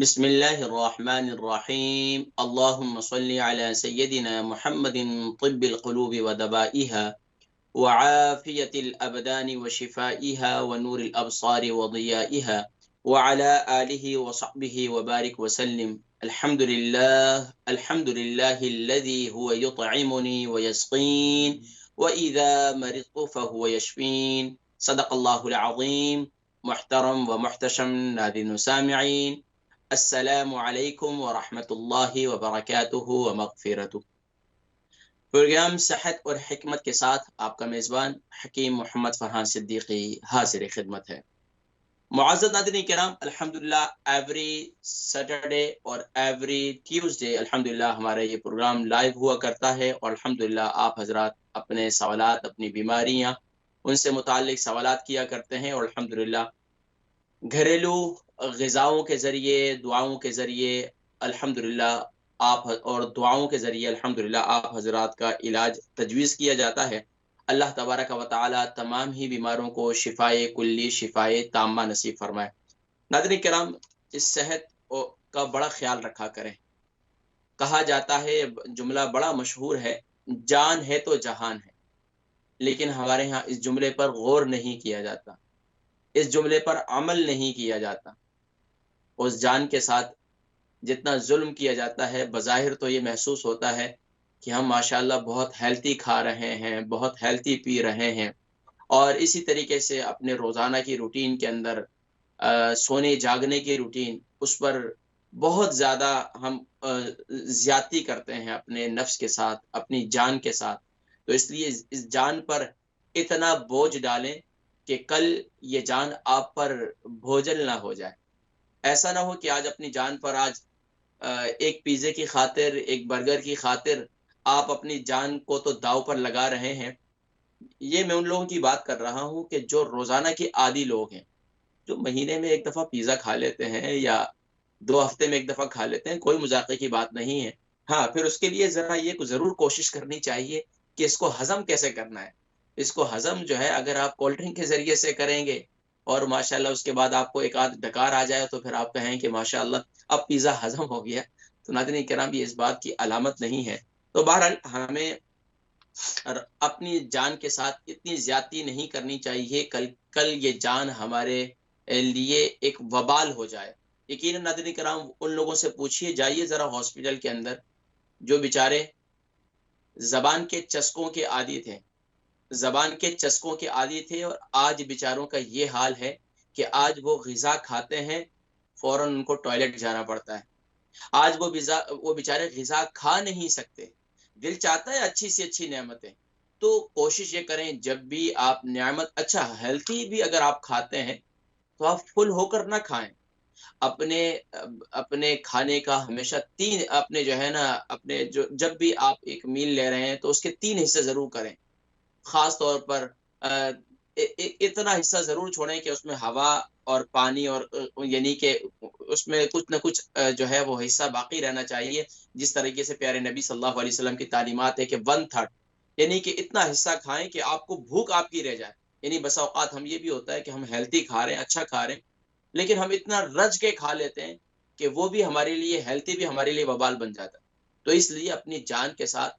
बिस्मिल्लाहिर्रहमानिर्रहीम अल्लाहुम्मा सल्लि अला सय्यदिना मुहम्मदिन तिब्बिल क़ुलूबि व दवाइहा व आफ़ियतिल अबदानि व शिफ़ाइहा व नूरिल अबसारि व ज़ियाइहा व अला आलिहि व सहबिहि व बारिक व सल्लिम। अल्हम्दुलिल्लाहिल्लज़ी हुवा युत्इमुनी व यस्क़ीन व इज़ा मरिज़्तु फ़हुवा यशफ़ीन। सदक़ल्लाहुल अज़ीम। मुहतरम व मुहतशम नाज़रीन व सामिईन, अस्सलामु अलैकुम व रहमतुल्लाहि व बरकातुहू व मग़फ़िरतुहू। प्रोग्राम सेहत और हिकमत के साथ आपका मेज़बान हकीम मोहम्मद फ़रहान सिद्दीकी हाज़िर खिदमत है। मुअज़्ज़ज़ नाज़रीन किराम, अल्हम्दुलिल्लाह एवरी सैटरडे और एवरी ट्यूसडे अल्हम्दुलिल्लाह हमारा ये प्रोग्राम लाइव हुआ करता है और अल्हम्दुलिल्लाह आप हज़रात अपने सवालात, अपनी बीमारियाँ, उनसे मुताल्लिक़ सवालात किया करते हैं और अल्हम्दुलिल्लाह घरेलू ग़िज़ाओं के ज़रिए, दुआओं के ज़रिए अल्हम्दुलिल्लाह आप और दुआओं के ज़रिए अल्हम्दुलिल्लाह आप हज़रात का इलाज तजवीज़ किया जाता है। अल्लाह तबारक व तआला तमाम ही बीमारों को शिफ़ाए कुल्ली, शिफ़ाए ताम्मा नसीब फ़रमाए। नाज़रीन किराम, इस सेहत का बड़ा ख़्याल रखा करें। कहा जाता है, जुमला बड़ा मशहूर है, जान है तो जहान है। लेकिन हमारे यहाँ इस जुमले पर गौर नहीं किया जाता, इस जुमले पर अमल नहीं किया जाता। उस जान के साथ जितना जुल्म किया जाता है, बज़ाहिर तो ये महसूस होता है कि हम माशाअल्लाह बहुत हेल्थी खा रहे हैं, बहुत हेल्थी पी रहे हैं और इसी तरीके से अपने रोज़ाना की रूटीन के अंदर सोने जागने की रूटीन, उस पर बहुत ज़्यादा हम ज़्यादती करते हैं अपने नफ्स के साथ, अपनी जान के साथ। तो इसलिए इस जान पर इतना बोझ डालें कि कल ये जान आप पर बोझिल ना हो जाए। ऐसा ना हो कि आज अपनी जान पर आज एक पिज़्ज़े की खातिर, एक बर्गर की खातिर आप अपनी जान को तो दाँव पर लगा रहे हैं। ये मैं उन लोगों की बात कर रहा हूँ कि जो रोज़ाना के आदी लोग हैं, जो महीने में 1 दफ़ा पिज़्ज़ा खा लेते हैं या 2 हफ्ते में 1 दफ़ा खा लेते हैं, कोई मज़ाक़े की बात नहीं है। हाँ, फिर उसके लिए ज़रा ये ज़रूर कोशिश करनी चाहिए कि इसको हज़म कैसे करना है। इसको हज़म जो है, अगर आप कोल्ड ड्रिंक के ज़रिए से करेंगे और माशाअल्लाह उसके बाद आपको एक आध डकार आ जाए तो फिर आप कहें कि माशाअल्लाह अब पिज़्ज़ा हज़म हो गया। तो नाज़रीन किराम, ये इस बात की अलामत नहीं है। तो बहरहाल हमें अपनी जान के साथ इतनी ज़्यादती नहीं करनी चाहिए, कल कल ये जान हमारे लिए एक वबाल हो जाए। यकीनन नाज़रीन किराम, उन लोगों से पूछिए, जाइए ज़रा हॉस्पिटल के अंदर, जो बेचारे ज़बान के चस्कों के आदी थे, ज़बान के चस्कों के आदी थे और आज बेचारों का ये हाल है कि आज वो ग़िज़ा खाते हैं, फ़ौरन उनको टॉयलेट जाना पड़ता है। आज वो बेचारे ग़िज़ा खा नहीं सकते। दिल चाहता है अच्छी से अच्छी नेमतें, तो कोशिश ये करें, जब भी आप नेमत अच्छा हेल्थी भी अगर आप खाते हैं, तो आप फुल होकर ना खाएँ। अपने अपने खाने का हमेशा 3 अपने जो है ना, अपने जो जब भी आप एक मील ले रहे हैं, तो उसके 3 हिस्से ज़रूर करें। ख़ास तौर पर अ, इतना हिस्सा ज़रूर छोड़ें कि उसमें हवा और पानी और यानी कि उसमें कुछ न कुछ जो है वो हिस्सा बाकी रहना चाहिए। जिस तरीके से प्यारे नबी सल्लल्लाहु अलैहि वसल्लम की तालीमात है कि 1/3 यानी कि इतना हिस्सा खाएँ कि आपको भूख आपकी रह जाए। यानी बसा औक़ात हम ये भी होता है कि हम हेल्थी खा रहे हैं, अच्छा खा रहे हैं, लेकिन हम इतना रज के खा लेते हैं कि वो भी हमारे लिए हेल्थी भी हमारे लिए वबाल बन जाता है। तो इसलिए अपनी जान के साथ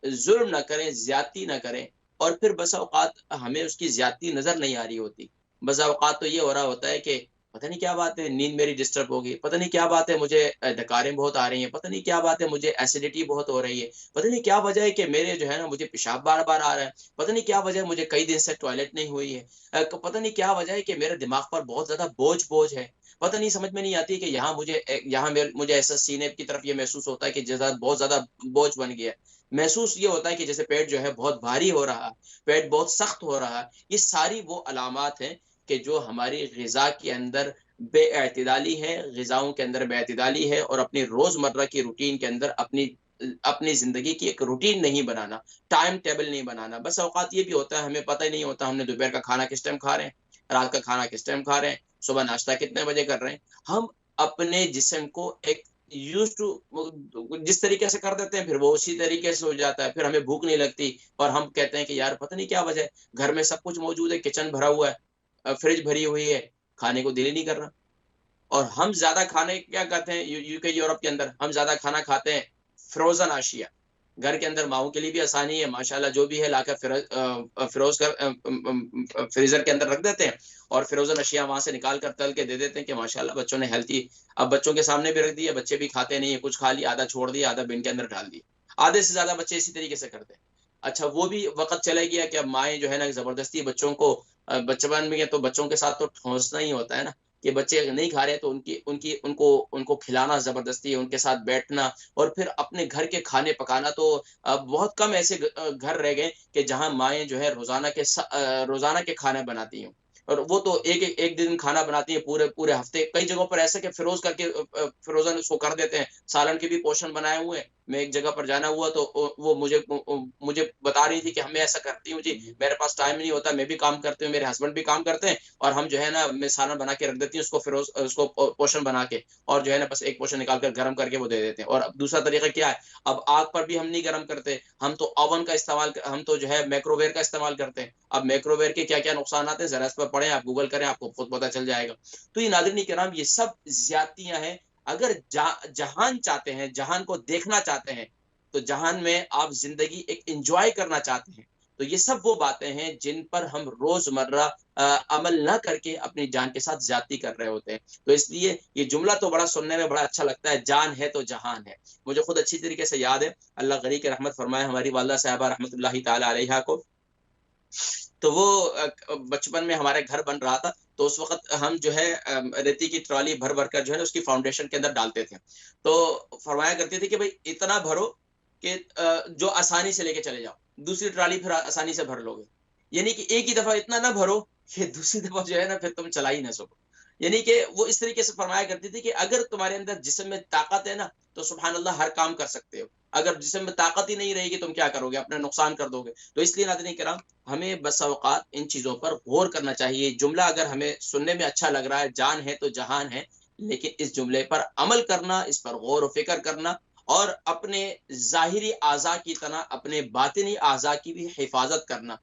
ज़ुल्म ना करें, ज़्यादती ना करें और फिर बसा औक़ात हमें उसकी ज़्यादती नज़र नहीं आ रही होती। बसा औक़ात तो ये हो रहा होता है कि पता नहीं क्या बात है, नींद मेरी डिस्टर्ब हो गई, पता नहीं क्या बात है, मुझे डकारें बहुत आ रही हैं, पता नहीं क्या बात है, मुझे एसिडिटी बहुत हो रही है, पता नहीं क्या वजह है कि मेरे जो है ना मुझे पेशाब बार-बार आ रहा है, पता नहीं क्या वजह है, मुझे कई दिन से टॉयलेट नहीं हुई है। पता नहीं क्या वजह है कि मेरे दिमाग पर बहुत ज़्यादा बोझ है। पता नहीं, समझ में नहीं आती कि यहाँ मुझे ऐसा सीने की तरफ ये महसूस होता है कि जैसा बहुत ज़्यादा बोझ बन गया है। महसूस ये होता है कि जैसे पेट जो है बहुत भारी हो रहा है, पेट बहुत सख्त हो रहा है। ये सारी वो अलामात हैं कि जो हमारी ग़िज़ा के अंदर बेएतिदाली है, ग़िज़ाओं के अंदर बेएतिदाली है और अपनी रोज़मर्रा की रूटीन के अंदर अपनी ज़िंदगी की एक रूटीन नहीं बनाना, टाइम टेबल नहीं बनाना। बस औक़ात ये भी होता है, हमें पता ही नहीं होता हमने दोपहर का खाना किस टाइम खा रहे हैं, रात का खाना किस टाइम खा रहे हैं, सुबह नाश्ता कितने बजे कर रहे हैं। हम अपने जिस्म को एक यूज्ड टू जिस तरीके से कर देते हैं, फिर वो उसी तरीके से हो जाता है। फिर हमें भूख नहीं लगती और हम कहते हैं कि यार पता नहीं क्या वजह है, घर में सब कुछ मौजूद है, किचन भरा हुआ है, फ्रिज भरी हुई है, खाने को दिल ही नहीं कर रहा। और हम ज्यादा खाने क्या कहते हैं, यूके यूरोप के अंदर हम ज्यादा खाना खाते हैं फ्रोजन आशिया। घर के अंदर माओ के लिए भी आसानी है, माशाल्लाह जो भी है लाकर फ्रोज कर फ्रीजर के अंदर रख देते हैं और फ्रोजन अशिया वहां से निकाल कर तल के दे देते हैं कि माशाल्लाह बच्चों ने हेल्थी। अब बच्चों के सामने भी रख दिया, बच्चे भी खाते नहीं है, कुछ खा लिया, आधा छोड़ दिया, आधा बिन के अंदर डाल दिया। आधे से ज्यादा बच्चे इसी तरीके से करते हैं। अच्छा वो भी वक्त चला गया कि अब माएँ जो है ना जबरदस्ती बच्चों को बचपन में तो बच्चों के साथ तो ठोंसना ही होता है ना, कि बच्चे नहीं खा रहे तो उनकी उनकी उनको उनको खिलाना जबरदस्ती, उनके साथ बैठना और फिर अपने घर के खाने पकाना। तो बहुत कम ऐसे घर रह गए कि जहाँ माएँ जो है रोज़ाना के खाना बनाती हों। और वो तो एक दिन खाना बनाती है पूरे पूरे हफ्ते। कई जगहों पर ऐसा कि फ्रोज़न उसको कर देते हैं। सालन के भी पोर्शन बनाए हुए हैं। मैं एक जगह पर जाना हुआ तो वो मुझे बता रही थी कि मैं ऐसा करती हूँ जी, मेरे पास टाइम नहीं होता, मैं भी काम करती हूँ, मेरे हस्बैंड भी काम करते हैं और हम जो है ना मैं सालन बना के रख देती हूँ उसको पोर्शन बना के, और जो है ना बस एक पोर्शन निकाल कर गरम करके वो दे देते हैं। और अब दूसरा तरीका क्या है, अब आग पर भी हम नहीं गरम करते, हम तो ओवन का इस्तेमाल, हम तो जो है माइक्रोवेव का इस्तेमाल करते हैं। अब माइक्रोवेव के क्या-क्या नुकसान आते हैं ज़रा इस पर पढ़ें, आप गूगल करें, आपको खुद पता चल जाएगा। तो ये नाज़रीन किराम ये सब ज़्यादतियाँ हैं। अगर जहान चाहते हैं, जहान को देखना चाहते हैं, तो जहान में आप ज़िंदगी एक एन्जॉय करना चाहते हैं, तो ये सब वो बातें हैं जिन पर हम रोज़मर्रा अमल ना करके अपनी जान के साथ ज़्यादती कर रहे होते हैं। तो इसलिए ये जुमला तो बड़ा सुनने में बड़ा अच्छा लगता है, जान है तो जहान है। मुझे खुद अच्छी तरीके से याद है, अल्लाह गनी की रहमत फरमाए हमारी वालिदा साहिबा रहमतुल्लाहि तआला अलैहा को। तो वो बचपन में हमारे घर बन रहा था, तो उस वक़्त हम जो है रेती की ट्रॉली भर-भर कर जो है ना उसकी फाउंडेशन के अंदर डालते थे। तो फरमाया करती थी कि भई इतना भरो कि जो आसानी से लेके चले जाओ, दूसरी ट्रॉली फिर आसानी से भर लोगे। यानी कि एक ही दफ़ा इतना ना भरो कि दूसरी दफ़ा जो है ना फिर तुम चला ही ना सको। यानी कि वो इस तरीके से फरमाया करती थी कि अगर तुम्हारे अंदर जिस्म में ताकत है ना, तो सुभान अल्लाह हर काम कर सकते हो। अगर जिस्म में ताकत ही नहीं रहेगी तुम क्या करोगे? अपना नुकसान कर दोगे। तो इसलिए नाज़रीन किराम हमें बस औक़ात इन चीज़ों पर गौर करना चाहिए। जुमला अगर हमें सुनने में अच्छा लग रहा है, जान है तो जहान है, लेकिन इस जुमले पर अमल करना, इस पर गौर व फ़िक्र करना और अपने ज़ाहिरी अज़ा की तरह अपने बातिनी अज़ा की भी हिफ़ाज़त करना,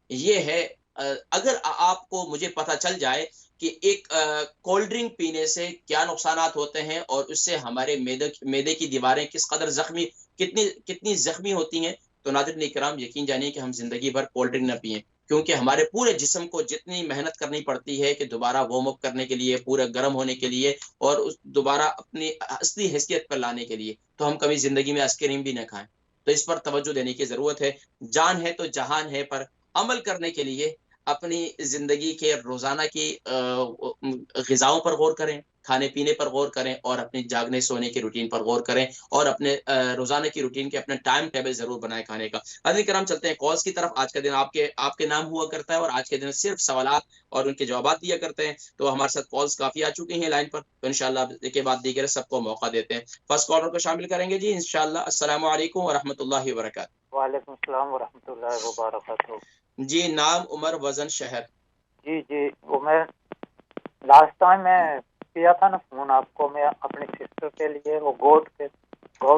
ये है। अगर आपको मुझे पता चल जाए कि एक कोल्ड ड्रिंक पीने से क्या नुकसानात होते हैं और उससे हमारे मैदे की दीवारें किस कदर ज़ख्मी कितनी कितनी ज़ख्मी होती हैं, तो नाज़रीन इकराम यकीन जानिए कि हम ज़िंदगी भर कोल्ड ड्रिंक ना पिएँ। क्योंकि हमारे पूरे जिस्म को जितनी मेहनत करनी पड़ती है कि दोबारा वार्म अप करने के लिए, पूरा गर्म होने के लिए और उस दोबारा अपनी असली हैसियत पर लाने के लिए, तो हम कभी ज़िंदगी में आइसक्रीम भी ना खाएँ। तो इस पर तवज्जो देने की ज़रूरत है। जान है तो जहान है पर अमल करने के लिए अपनी ज़िंदगी के रोज़ाना की ग़िज़ाओं पर गौर करें, खाने-पीने पर गौर करें और अपने जागने-सोने की रूटीन पर गौर करें और अपने रोज़ाना की रूटीन के अपना टाइम टेबल ज़रूर बनाएँ खाने का। नाज़रीन किराम चलते हैं कॉल्स की तरफ। आज का दिन आपके आपके नाम हुआ करता है और आज के दिन सिर्फ़ सवालात और उनके जवाबात दिया करते हैं। तो हमारे साथ कॉल्स काफ़ी आ चुकी हैं लाइन पर, तो इंशाअल्लाह अब के बाद दीगर सबको मौका देते हैं। फर्स्ट कॉलर को शामिल करेंगे जी इंशाअल्लाह। अस्सलामु अलैकुम व रहमतुल्लाहि व बरकातहू। वालेकुम सलाम व रहमतुल्लाहि व बरकातहू। जी, नाम, उम्र, वज़न, शहर। जी, जी, वो मैं लास्ट टाइम मैं किया था ना फ़ोन आपको, मैं अपनी सिस्टर के लिए वो गोट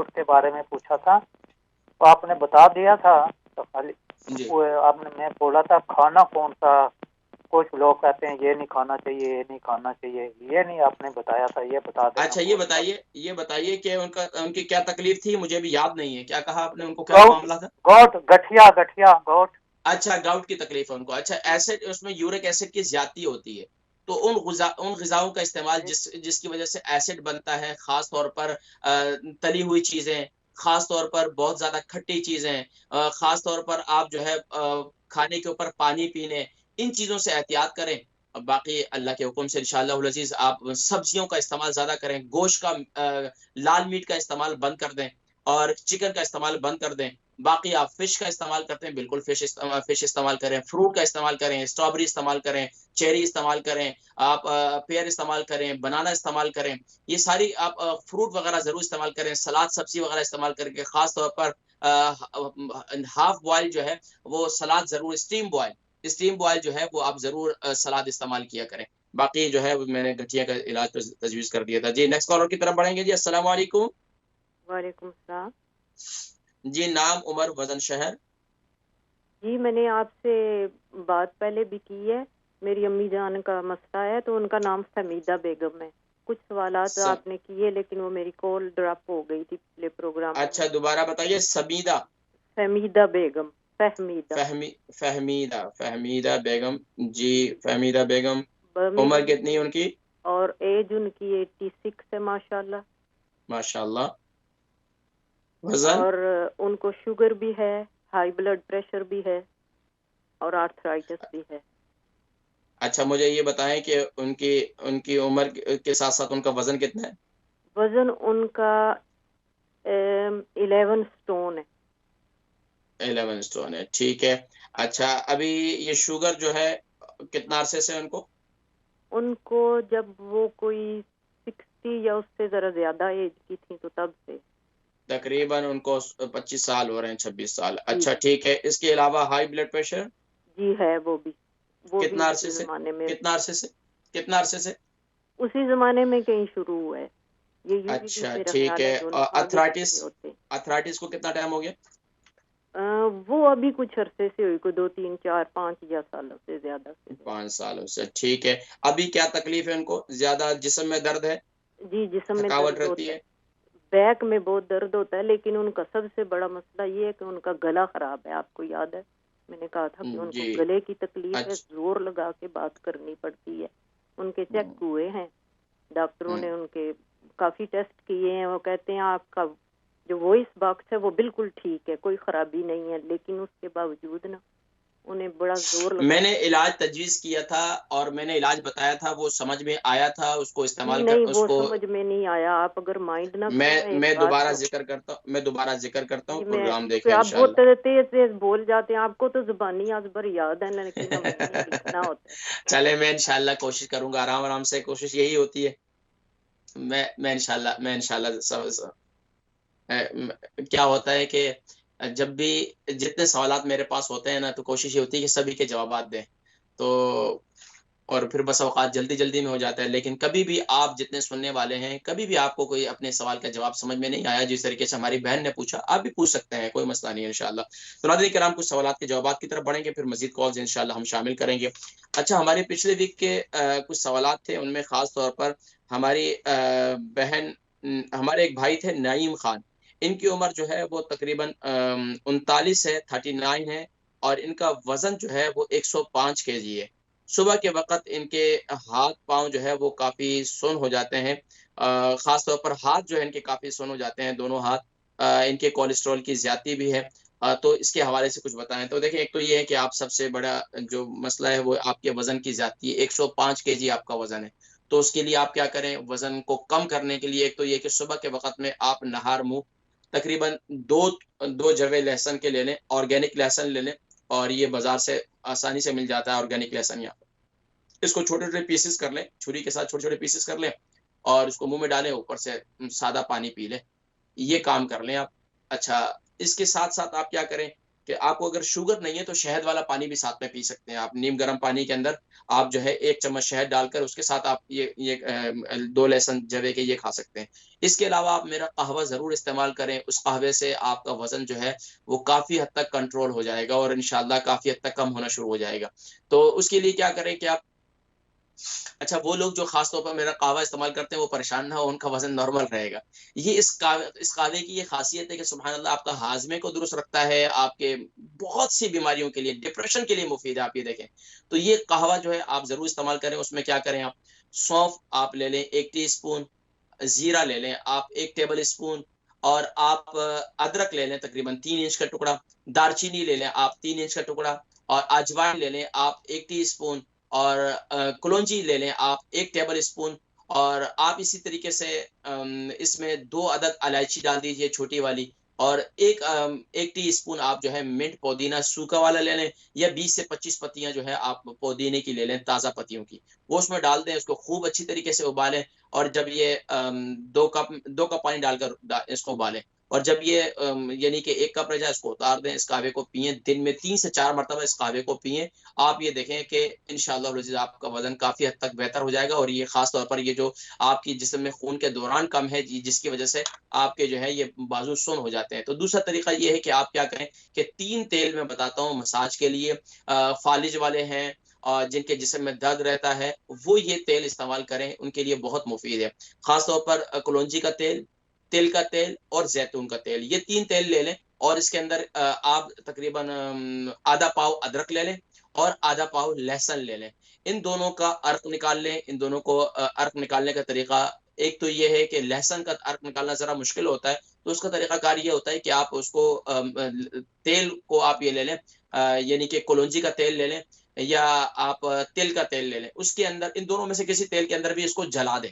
के बारे में पूछा था, तो आपने बता दिया था, तो खाली जी। वो आपने मैं बोला था खाना कौन-सा, कुछ लोग कहते हैं ये नहीं खाना चाहिए, ये नहीं खाना चाहिए, ये नहीं आपने बताया था, ये बता देना अच्छा गोट का। ये बताइए कि उनकी क्या तकलीफ़ थी? मुझे भी याद नहीं है। क्या कहा आपने, उनको क्या गोट मामला था? गोट गठिया गोट। अच्छा, गाउट की तकलीफ़ है उनको। अच्छा, एसिड उसमें यूरिक एसिड की ज़्यादती होती है। तो उन ग़िज़ाओं का इस्तेमाल जी, जिसकी वज़ह से एसिड बनता है, ख़ास तौर पर तली हुई चीज़ें, ख़ास तौर पर बहुत ज़्यादा खट्टी चीज़ें, ख़ास तौर पर आप जो है खाने के ऊपर पानी पीने, इन चीज़ों से एहतियात करें। बाकी अल्लाह के हुक्म से इंशाअल्लाहुल अज़ीज़ आप सब्ज़ियों का इस्तेमाल ज़्यादा करें, गोश्त का लाल मीट का इस्तेमाल बंद कर दें और चिकन का इस्तेमाल बंद कर दें। बाकी आप फ़िश का इस्तेमाल करते हैं, बिल्कुल फ़िश इस्तेमाल करें, फ्रूट का इस्तेमाल करें, स्ट्रॉबेरी इस्तेमाल करें, चेरी इस्तेमाल करें, आप पेयर इस्तेमाल करें, बनाना इस्तेमाल करें। ये सारी आप फ्रूट वगैरह ज़रूर इस्तेमाल करें, सलाद सब्ज़ी वगैरह इस्तेमाल करके ख़ास तौर पर हाफ़ बॉयल जो है वो सलाद ज़रूर स्टीम बॉयल जो है वो आप ज़रूर सलाद इस्तेमाल किया करें। बाकी जो है वो मैंने गठिया का इलाज तो तजवीज़ कर दिया था। जी, नेक्स्ट कॉलर की तरफ बढ़ेंगे जी। अस्सलाम वालेकुम। वालेकुम सलाम। जी, नाम, उम्र, वज़न, शहर। जी, मैंने आपसे बात पहले भी की है। मेरी अम्मी जान का मसला है, तो उनका नाम हमीदा बेगम है। कुछ सवालात स- आपने किए लेकिन वो मेरी कॉल ड्रॉप हो गई थी पिछले प्रोग्राम में। अच्छा दोबारा बताइए। सबीदा, फहमीदा बेगम, फहमीदा फहमीदा बेगम जी। फहमीदा बेगम, उम्र बर्मिंघम कितनी है में, उनकी? और एज उनकी 86 है माशाल्लाह। माशाल्लाह। वजन? और उनको शुगर भी है, हाई ब्लड प्रेशर भी है और आर्थराइटिस भी है। अच्छा मुझे ये बताएं कि उनकी उनकी उम्र के साथ साथ उनका वजन कितना है? वजन उनका 11 स्टोन है। 11 स्टोन है, ठीक है। अच्छा अभी ये शुगर जो है कितना अरसे से उनको? उनको जब वो कोई 60 या उससे जरा ज्यादा एज की थी तो तब से। तकरीबन उनको 25 साल हो रहे हैं, 26 साल। जी अच्छा ठीक है। इसके अलावा हाई ब्लड प्रेशर जी है, वो भी कितना अरसे उसी से? जमाने में, कितना अरसे से? कितना अरसे से? उसी जमाने में कहीं शुरू हुआ है ये। यूजुअली अच्छा मेरा ठीक ख्याल है है। दोनों आगे अथराइटिस? पीछे होते हैं। अथराइटिस को कितना टाइम हो गया? वो अभी कुछ अरसे से हुई, कोई 2 3 4 5 या सालों से ज्यादा से ज्यादा। 5 सालों से, ठीक है। अभी क्या तकलीफ है उनको? ज्यादा जिस्म में दर्द है? जी, जिस्म में थकावट दर्द रहती होता है, है? बैक में बहुत दर्द होता है, लेकिन उनका सबसे बड़ा मसला ये है कि उनका गला खराब है। आपको याद है मैंने कहा था कि उनको जी। गले की तकलीफ है, अच्छा। जोर लगा के बात करनी पड़ती है। उनके चेक हुए हैं डॉक्टरों ने, उनके काफी टेस्ट किए हैं। वो कहते हैं आपका जो वॉइस बॉक्स है वो बिल्कुल ठीक है, कोई खराबी नहीं है, लेकिन उसके बावजूद ना उन्हें बड़ा जोर लगा। मैंने इलाज तजवीज़ किया था और मैंने इलाज बताया था, वो समझ में आया था, उसको जी इस्तेमाल कर नहीं, वो उसको समझ में नहीं आया। आप अगर माइंड ना करें ना एक मैं बात दोबारा को। ज़िक्र करता हूँ, मैं दोबारा ज़िक्र करता हूँ, जी, मैं, प्रोग्राम क्योंकि देखें आप बहुत इंशाल्लाह। तेज तेज बोल जाते हैं, आपको तो जुबानी अजबर याद है लेकिन हमें नहीं लिखना होता है। चले मैं इंशाल्लाह कोशिश करूँगा, आराम-आराम से कोशिश यही होती है। मैं इंशाल्लाह क्या होता है कि जब भी जितने सवालात मेरे पास होते हैं ना, तो कोशिश ये होती है कि सभी के जवाबात दें। तो और फिर बस औक़ात जल्दी-जल्दी में हो जाता है। लेकिन कभी भी आप जितने सुनने वाले हैं, कभी भी आपको कोई अपने सवाल का जवाब समझ में नहीं आया, जिस तरीके से हमारी बहन ने पूछा, आप भी पूछ सकते हैं, कोई मसला नहीं है इंशाअल्लाह। तो नाज़रीन किराम, कुछ सवालात के जवाबात की तरफ बढ़ेंगे, फिर मज़ीद कॉल्स इंशाअल्लाह हम शामिल करेंगे। अच्छा, हमारे पिछले वीक के कुछ सवालात थे, उनमें ख़ास तौर पर हमारी बहन हमारे एक भाई थे नईम खान, इनकी उम्र जो है वो तकरीबन 39 है, 39 है, और इनका वज़न जो है वो 105 केजी है। सुबह के वक़्त इनके हाथ-पाँव जो है वो काफ़ी सुन्न हो जाते हैं। ख़ास तौर पर हाथ जो है इनके काफ़ी सुन्न हो जाते हैं, दोनों हाथ। इनके कोलेस्ट्रॉल की ज़्यादती भी है। तो इसके हवाले से कुछ बताएँ। तो देखिए, एक तो ये है कि आप सबसे बड़ा जो मसला है वो आपके वज़न की ज़्यादती है। 105 केजी आपका वज़न है। तो उसके लिए आप क्या करें, वज़न को कम करने के लिए एक तो ये कि सुबह के वक़्त में आप नहार-मुँह तकरीबन 2 जवे लहसुन के ले लें, ऑर्गेनिक लहसुन ले लें, और ये बाज़ार से आसानी से मिल जाता है ऑर्गेनिक लहसुन यहाँ पे। इसको छोटे-छोटे पीसेस कर लें, छुरी के साथ छोटे-छोटे पीसेस कर लें और उसको मुँह में डालें, ऊपर से सादा पानी पी लें। ये काम कर लें आप। अच्छा, इसके साथ-साथ आप क्या करें कि आपको अगर शुगर नहीं है तो शहद वाला पानी भी साथ में पी सकते हैं आप। नीम गर्म पानी के अंदर आप जो है 1 चम्मच शहद डालकर उसके साथ आप ये 2 लहसुन जवे के ये खा सकते हैं। इसके अलावा आप मेरा कहवा ज़रूर इस्तेमाल करें, उस कहवे से आपका वज़न जो है वो काफ़ी हद तक कंट्रोल हो जाएगा और इंशाअल्लाह काफ़ी हद तक कम होना शुरू हो जाएगा। तो उसके लिए क्या करें कि आप अच्छा, वो लोग जो ख़ास तौर पर मेरा कहवा इस्तेमाल करते हैं, वो परेशान ना हो, उनका वज़न नॉर्मल रहेगा। ये इस कहवे की ये ख़ासियत है कि सुभान अल्लाह आपका हाज़मे को दुरुस्त रखता है, आपके बहुत सी बीमारियों के लिए, डिप्रेशन के लिए मुफ़ीद है, आप ये देखें। तो ये कहवा जो है आप ज़रूर इस्तेमाल करें, उसमें क्या करें आप, सौंफ आप ले लें 1 टीस्पून, ज़ीरा ले लें आप 1 टेबल स्पून, और आप अदरक ले लें तकरीबन 3 इंच का टुकड़ा, दालचीनी ले लें आप 3 इंच का टुकड़ा, और अजवाइन ले लें आप 1 टीस्पून, और कलौंजी ले लें आप 1 टेबल स्पून, और आप इसी तरीके से इसमें 2 अदद इलायची डाल दीजिए छोटी वाली, और 1 टीस्पून आप जो है मिंट पुदीना सूखा वाला ले लें, या 20 से 25 पत्तियाँ जो है आप पुदीने की ले लें, ताज़ा पत्तियों की। वो उसमें डाल दें, उसको खूब अच्छी तरीके से उबालें, और जब ये 2 कप पानी डालकर इसको उबालें, और जब ये यानी कि 1 कप रह जाए, इसको उतार दें, इस कहवे को पिएँ, दिन में 3 से 4 मरतबा इस कहवे को पिएँ। आप ये देखें कि इंशाअल्लाह अज़ीज़ आपका वज़न काफ़ी हद तक बेहतर हो जाएगा, और ये ख़ास तौर पर ये जो आपकी जिस्म में खून के दौरान कम है, जिसकी वज़ह से आपके जो है ये बाजू सुन्न हो जाते हैं। तो दूसरा तरीका ये है कि आप क्या करें कि 3 तेल मैं बताता हूँ मसाज के लिए, फ़ालिज वाले हैं, और जिनके जिस्म में दर्द रहता है वो ये तेल इस्तेमाल करें, उनके लिए बहुत मुफीद है। खास तौर पर कलौंजी का तेल, तिल का तेल और जैतून का तेल, ये 3 तेल ले लें और इसके अंदर आप तकरीबन आधा पाव अदरक ले लें और आधा पाव लहसुन ले लें। इन दोनों का अर्क निकाल लें। इन दोनों को अर्क निकालने का तरीका एक तो ये है कि लहसुन का अर्क निकालना ज़रा मुश्किल होता है, तो उसका तरीकाकार ये होता है कि आप उसको तेल को आप ये ले लें, यानी कि कलौंजी का तेल ले लें या आप तिल का तेल ले लें। उसके अंदर इन दोनों में से किसी तेल के अंदर भी इसको जला दें।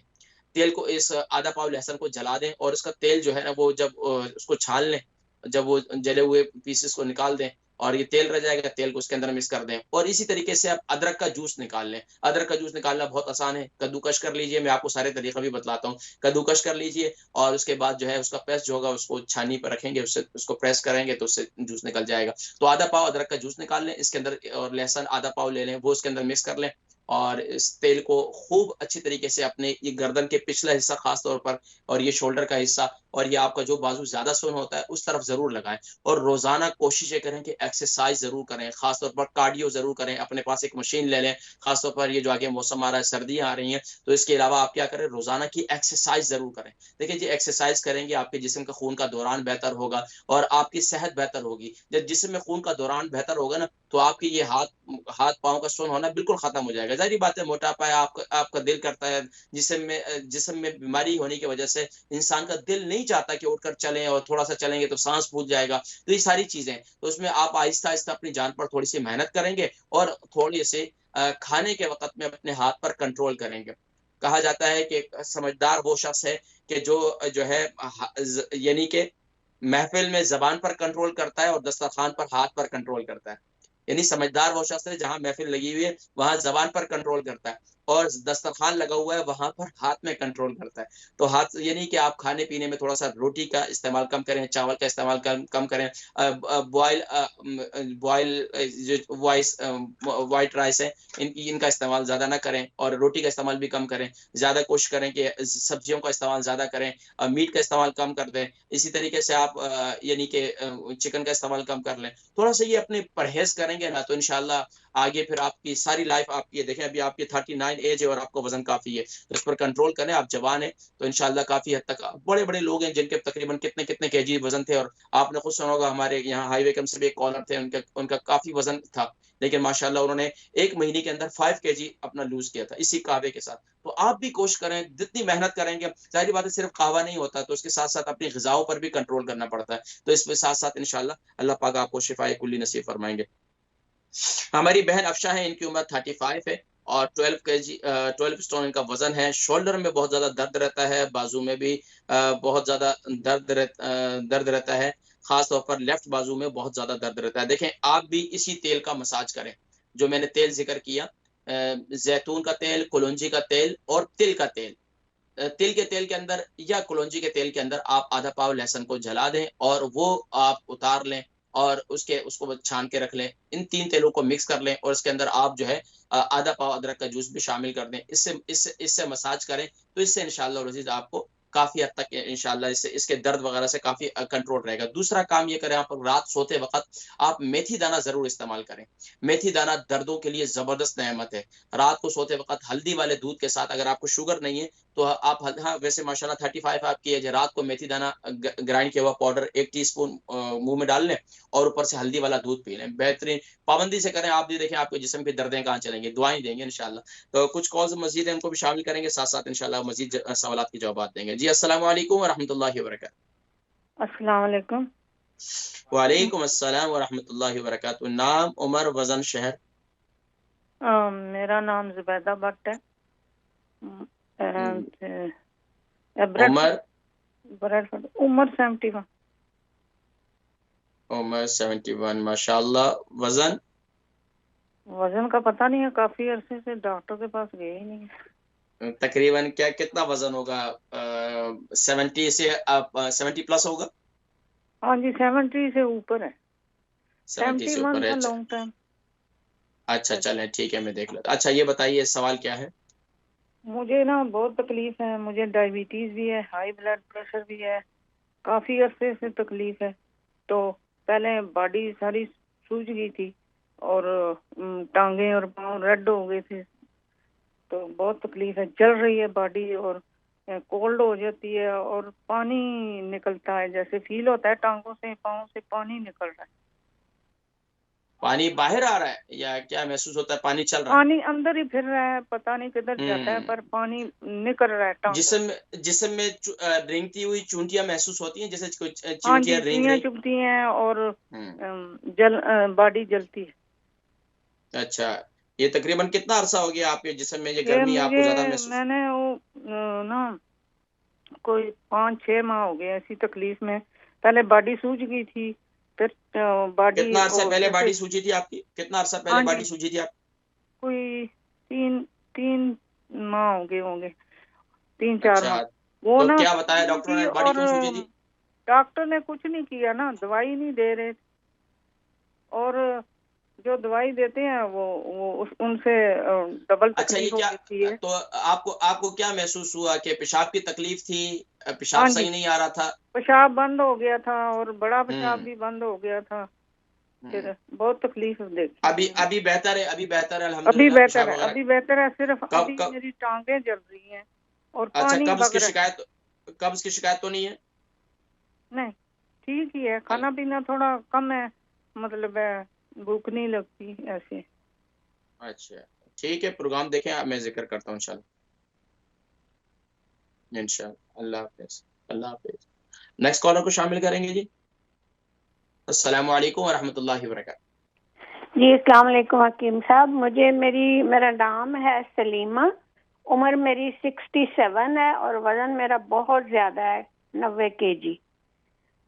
तेल को इस आधा पाव लहसुन को जला दें और इसका तेल जो है ना वो जब उसको छान लें, जब वो जले हुए पीसेस को निकाल दें और ये तेल रह जाएगा, तेल को उसके अंदर मिक्स कर दें। और इसी तरीके से आप अदरक का जूस निकाल लें। अदरक का जूस निकालना बहुत आसान है, कद्दूकश कर लीजिए, मैं आपको सारे तरीका भी बतलाता हूँ। कद्दूकश कर लीजिए और उसके बाद जो है उसका पेस्ट जो होगा उसको छाननी पर रखेंगे, उससे उसको प्रेस करेंगे तो उससे जूस निकल जाएगा। तो आधा पाव अदरक का जूस निकाल लें इसके अंदर और लहसुन आधा पाव ले लें, वो उसके अंदर मिक्स कर लें और इस तेल को खूब अच्छी तरीके से अपने ये गर्दन के पिछला हिस्सा खास तौर पर और ये शोल्डर का हिस्सा और ये आपका जो बाजू ज़्यादा सुन होता है उस तरफ ज़रूर लगाएँ और रोज़ाना कोशिश ये करें कि एक्सरसाइज ज़रूर करें, खास तौर पर कार्डियो ज़रूर करें, अपने पास एक मशीन ले लें, खास तौर पर ये जो आगे मौसम आ रहा है, सर्दियाँ आ रही हैं, तो इसके अलावा आप क्या करें, रोज़ाना की एक्सरसाइज ज़रूर करें। देखिए जी एक्सरसाइज करेंगे आपके जिस्म का खून का दौरान बेहतर होगा और आपकी सेहत बेहतर होगी। जब जिस्म में खून का दौरान बेहतर होगा ना, तो आपके ये हाथ-पाँव का सुन्न होना बिल्कुल खत्म हो जाएगा। ज़ाहिर-सी बात है मोटापा है, आपका आपका दिल करता है, जिस्म में बीमारी होने की वजह से इंसान का दिल नहीं चाहता कि उठकर चलें और थोड़ा-सा चलेंगे तो साँस फूल जाएगा। तो ये सारी चीज़ें हैं। तो उसमें आप आहिस्ता-आहिस्ता अपनी जान पर थोड़ी-सी मेहनत करेंगे और थोड़े-से खाने के वक़्त में अपने हाथ पर कंट्रोल करेंगे। कहा जाता है कि समझदार वो शख्स है कि जो है यानी कि महफ़िल में ज़बान पर कंट्रोल करता है और दस्तरख़्वान पर हाथ पर कंट्रोल करता है। यानी समझदार वो शख्स है जहाँ महफ़िल लगी हुई है, वहाँ ज़बान पर कंट्रोल करता है और दस्तरख़्वान लगा हुआ है, वहाँ पर हाथ में कंट्रोल करता है। तो हाथ यानी कि आप खाने-पीने में थोड़ा-सा रोटी का इस्तेमाल कम करें, चावल का इस्तेमाल कम कम करें। जो व्हाइट राइस है, इनका इस्तेमाल ज़्यादा ना करें और रोटी का इस्तेमाल भी कम करें। ज़्यादा कोशिश करें कि सब्जियों का इस्तेमाल ज़्यादा करें, मीट का इस्तेमाल कम कर दें। इसी तरीके से आप यानी कि चिकन का इस्तेमाल कम कर लें। थोड़ा-सा ये अपने परहेज़ करेंगे ना तो इंशाअल्लाह आगे फिर आपकी सारी लाइफ़ आपकी ये देखें अभी आपकी 39 एज है और आपको वज़न काफ़ी है। तो इस पर कंट्रोल करें, आप जवान हैं, तो इंशाअल्लाह काफ़ी हद तक बड़े-बड़े लोग हैं जिनके तकरीबन कितने-कितने केजी वज़न थे और आपने खुद सुना होगा हमारे यहाँ हाईवे कम से भी एक कॉलर थे, उनका काफ़ी वज़न था। लेकिन माशाअल्लाह उन्होंने 1 महीने के अंदर 5 केजी अपना लूज़ किया था, इसी कहवे के साथ। तो आप भी कोशिश करें, जितनी मेहनत करेंगे, ज़ाहिर-सी बात है सिर्फ़ कहवा नहीं होता, तो उसके साथ-साथ अपनी ग़िज़ाओं पर भी कंट्रोल करना पड़ता है। तो इसके साथ-साथ इंशाअल्लाह अल्लाह पाक आपको शिफ़ाए कुल्ली नसीब फरमाएँगे। हमारी बहन अफ़शा है, इनकी उम्र 35 है और 12 स्टोन इनका वज़न है। शोल्डर में बहुत ज़्यादा दर्द रहता है, बाजू में भी बहुत ज़्यादा दर्द रहता है। ख़ास तौर पर लेफ्ट बाजू में बहुत ज़्यादा दर्द रहता है। देखें, आप भी इसी तेल का मसाज करें, जो मैंने तेल ज़िक्र किया, ज़ैतून का तेल, कलौंजी का तेल और तिल का तेल। तिल के तेल के अंदर या कलौंजी के तेल के अंदर आप आधा पाव लहसुन को जला दें और वो आप उतार लें और उसको छान के रख लें। इन 3 तेलों को मिक्स कर लें और इसके अंदर आप जो है आधा पाव अदरक का जूस भी शामिल कर दें। इससे मसाज करें, तो इससे इंशाअल्लाह अज़ीज़ आपको काफ़ी हद तक इंशाअल्लाह इससे इसके दर्द वगैरह से काफ़ी कंट्रोल रहेगा। दूसरा काम ये करें, आप रात सोते वक़्त आप मेथी दाना ज़रूर इस्तेमाल करें। मेथी दाना दर्दों के लिए ज़बरदस्त नेमत है। रात को सोते वक़्त हल्दी वाले दूध के साथ, अगर आपको शुगर नहीं है तो आप हाँ, वैसे माशाल्लाह 35 आपकी एज है, रात को मेथी दाना ग्राइंड किया हुआ पाउडर 1 टीस्पून मुँह में डाल लें और ऊपर से हल्दी वाला दूध पी लें। बेहतरीन पाबंदी से करें, आप भी देखें आपके जिस्म की दर्दें कहाँ चलेंगी, दुआएँ देंगे इंशाअल्लाह। तो कुछ कॉल्स मज़ीद हैं, उनको भी शामिल करेंगे, साथ-साथ इंशाअल्लाह मज़ीद सवालात के जवाबात देंगे। जी, अस्सलाम वालेकुम व रहमतुल्लाहि व बरकातहू। अस्सलाम वालेकुम। वालेकुम अस्सलाम व रहमतुल्लाहि व बरकातहू। नाम, उम्र, वज़न, शहर? मेरा नाम ज़ुबैदा भट्ट है। उम्र? ब्रेडफोर्ड। उम्र 71। उम्र 71 माशाअल्लाह। वज़न? वजन का पता नहीं है, काफी अरसे से डॉक्टर के पास गए ही नहीं है। तकरीबन कितना वज़न होगा? 70 से 70 प्लस होगा? हाँ जी, 70 से ऊपर है। 70 से ऊपर 71 है। था लॉन्ग टाइम। अच्छा चलें ठीक है, मैं देख लेता। अच्छा ये बताइए सवाल क्या है? मुझे ना बहुत तकलीफ है, मुझे डायबिटीज भी है, हाई ब्लड प्रेशर भी है, काफी अरसे से तकलीफ है। तो पहले बॉडी सारी सूज गई थी और टांगे और पाँव रेड हो गए थे, तो बहुत तकलीफ है। चल रही है बॉडी और कोल्ड हो जाती है और पानी निकलता है, जैसे फील होता है टांगों से पाँव से पानी निकल रहा है। पानी बाहर आ रहा है या क्या महसूस होता है? पानी चल रहा है? पानी अंदर ही फिर रहा है, पता नहीं किधर जाता है, पर पानी निकल रहा है टांगों। जिसम में रेंगती हुई चूंटियां महसूस होती हैं, जैसे कोई हाँ जी, चूंटियां रेंग सुइयां रही? चुभती हैं और बॉडी जलती है। अच्छा, ये तकरीबन कितना अरसा हो गया आपके जिस्म में ये ये गर्मी आपको ज्यादा महसूस? मैंने वो ना कोई 5-6 माह हो गए ऐसी तकलीफ में। पहले बॉडी सूज गई थी, फिर बॉडी कितना अरसा पहले बॉडी सूजी थी आपकी? कितना अरसा पहले हाँ बॉडी जी, सूजी थी आपकी? कोई 3 माह हो गए होंगे, 3-4 अच्छा, माह। वो तो ना क्या बताया डॉक्टर ने, बॉडी और क्यों सूजी थी? डॉक्टर ने कुछ नहीं किया ना, दवाई नहीं दे रहे, और जो दवाई देते हैं वो उनसे डबल अच्छा, ये तकलीफ हो क्या, जाती है। तो आपको क्या महसूस हुआ कि पेशाब की तकलीफ थी? पेशाब हाँ सही जी, नहीं आ रहा था? पेशाब बंद हो गया था और बड़ा पेशाब हम्म भी बंद हो गया था। फिर हम्म। बहुत तकलीफ देखी। अभी बेहतर है? अभी बेहतर है अभी अल्हम्दुलिल्लाह? बेहतर पेशाब है, वगैरह अभी बेहतर है। सिर्फ कब अभी कब मेरी टांगें जल रही हैं और अच्छा, पानी कब्ज बग की रहा है। शिकायत, कब्ज की शिकायत तो नहीं है? नहीं, ठीक ही है। खाना पीना थोड़ा कम है, मतलब भूख नहीं लगती ऐसे। अच्छा, ठीक है, प्रोग्राम देखें, मैं जिक्र करता हूँ इंशाल्लाह। अल्लाह हाफिज, अल्लाह हाफिज। नेक्स्ट कॉलर को शामिल करेंगे जी। अस्सलामु अलैकुम व रहमतुल्लाहि व बरकातहू। जी अस्सलाम वालेकुम हकीम साहब। मेरा नाम है सलीमा, उम्र मेरी 67 है और वजन मेरा बहुत ज्यादा है, 90 kg।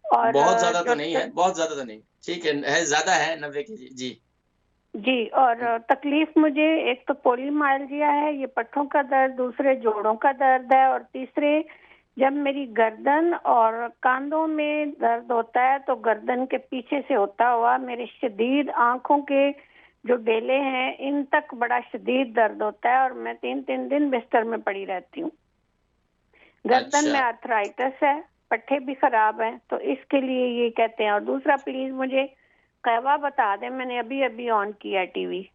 और बहुत ज्यादा तो नहीं है, बहुत ज्यादा तो नहीं, ठीक है ज्यादा है 90 kg जी। जी, और तकलीफ मुझे एक तो पोलीमाइल्जिया है, ये पट्टों का दर्द, दूसरे जोड़ों का दर्द है, और तीसरे जब मेरी गर्दन और कांधों में दर्द होता है तो गर्दन के पीछे से होता हुआ मेरे शदीद आंखों के जो डेले हैं इन तक बड़ा शदीद दर्द होता है और मैं 3-3 दिन बिस्तर में पड़ी रहती हूँ। गर्दन में आर्थराइटिस है, पट्टे भी खराब हैं, तो इसके लिए ये कहते हैं। और दूसरा प्लीज मुझे कहवा बता दें, मैंने अभी अभी ऑन किया है टीवी।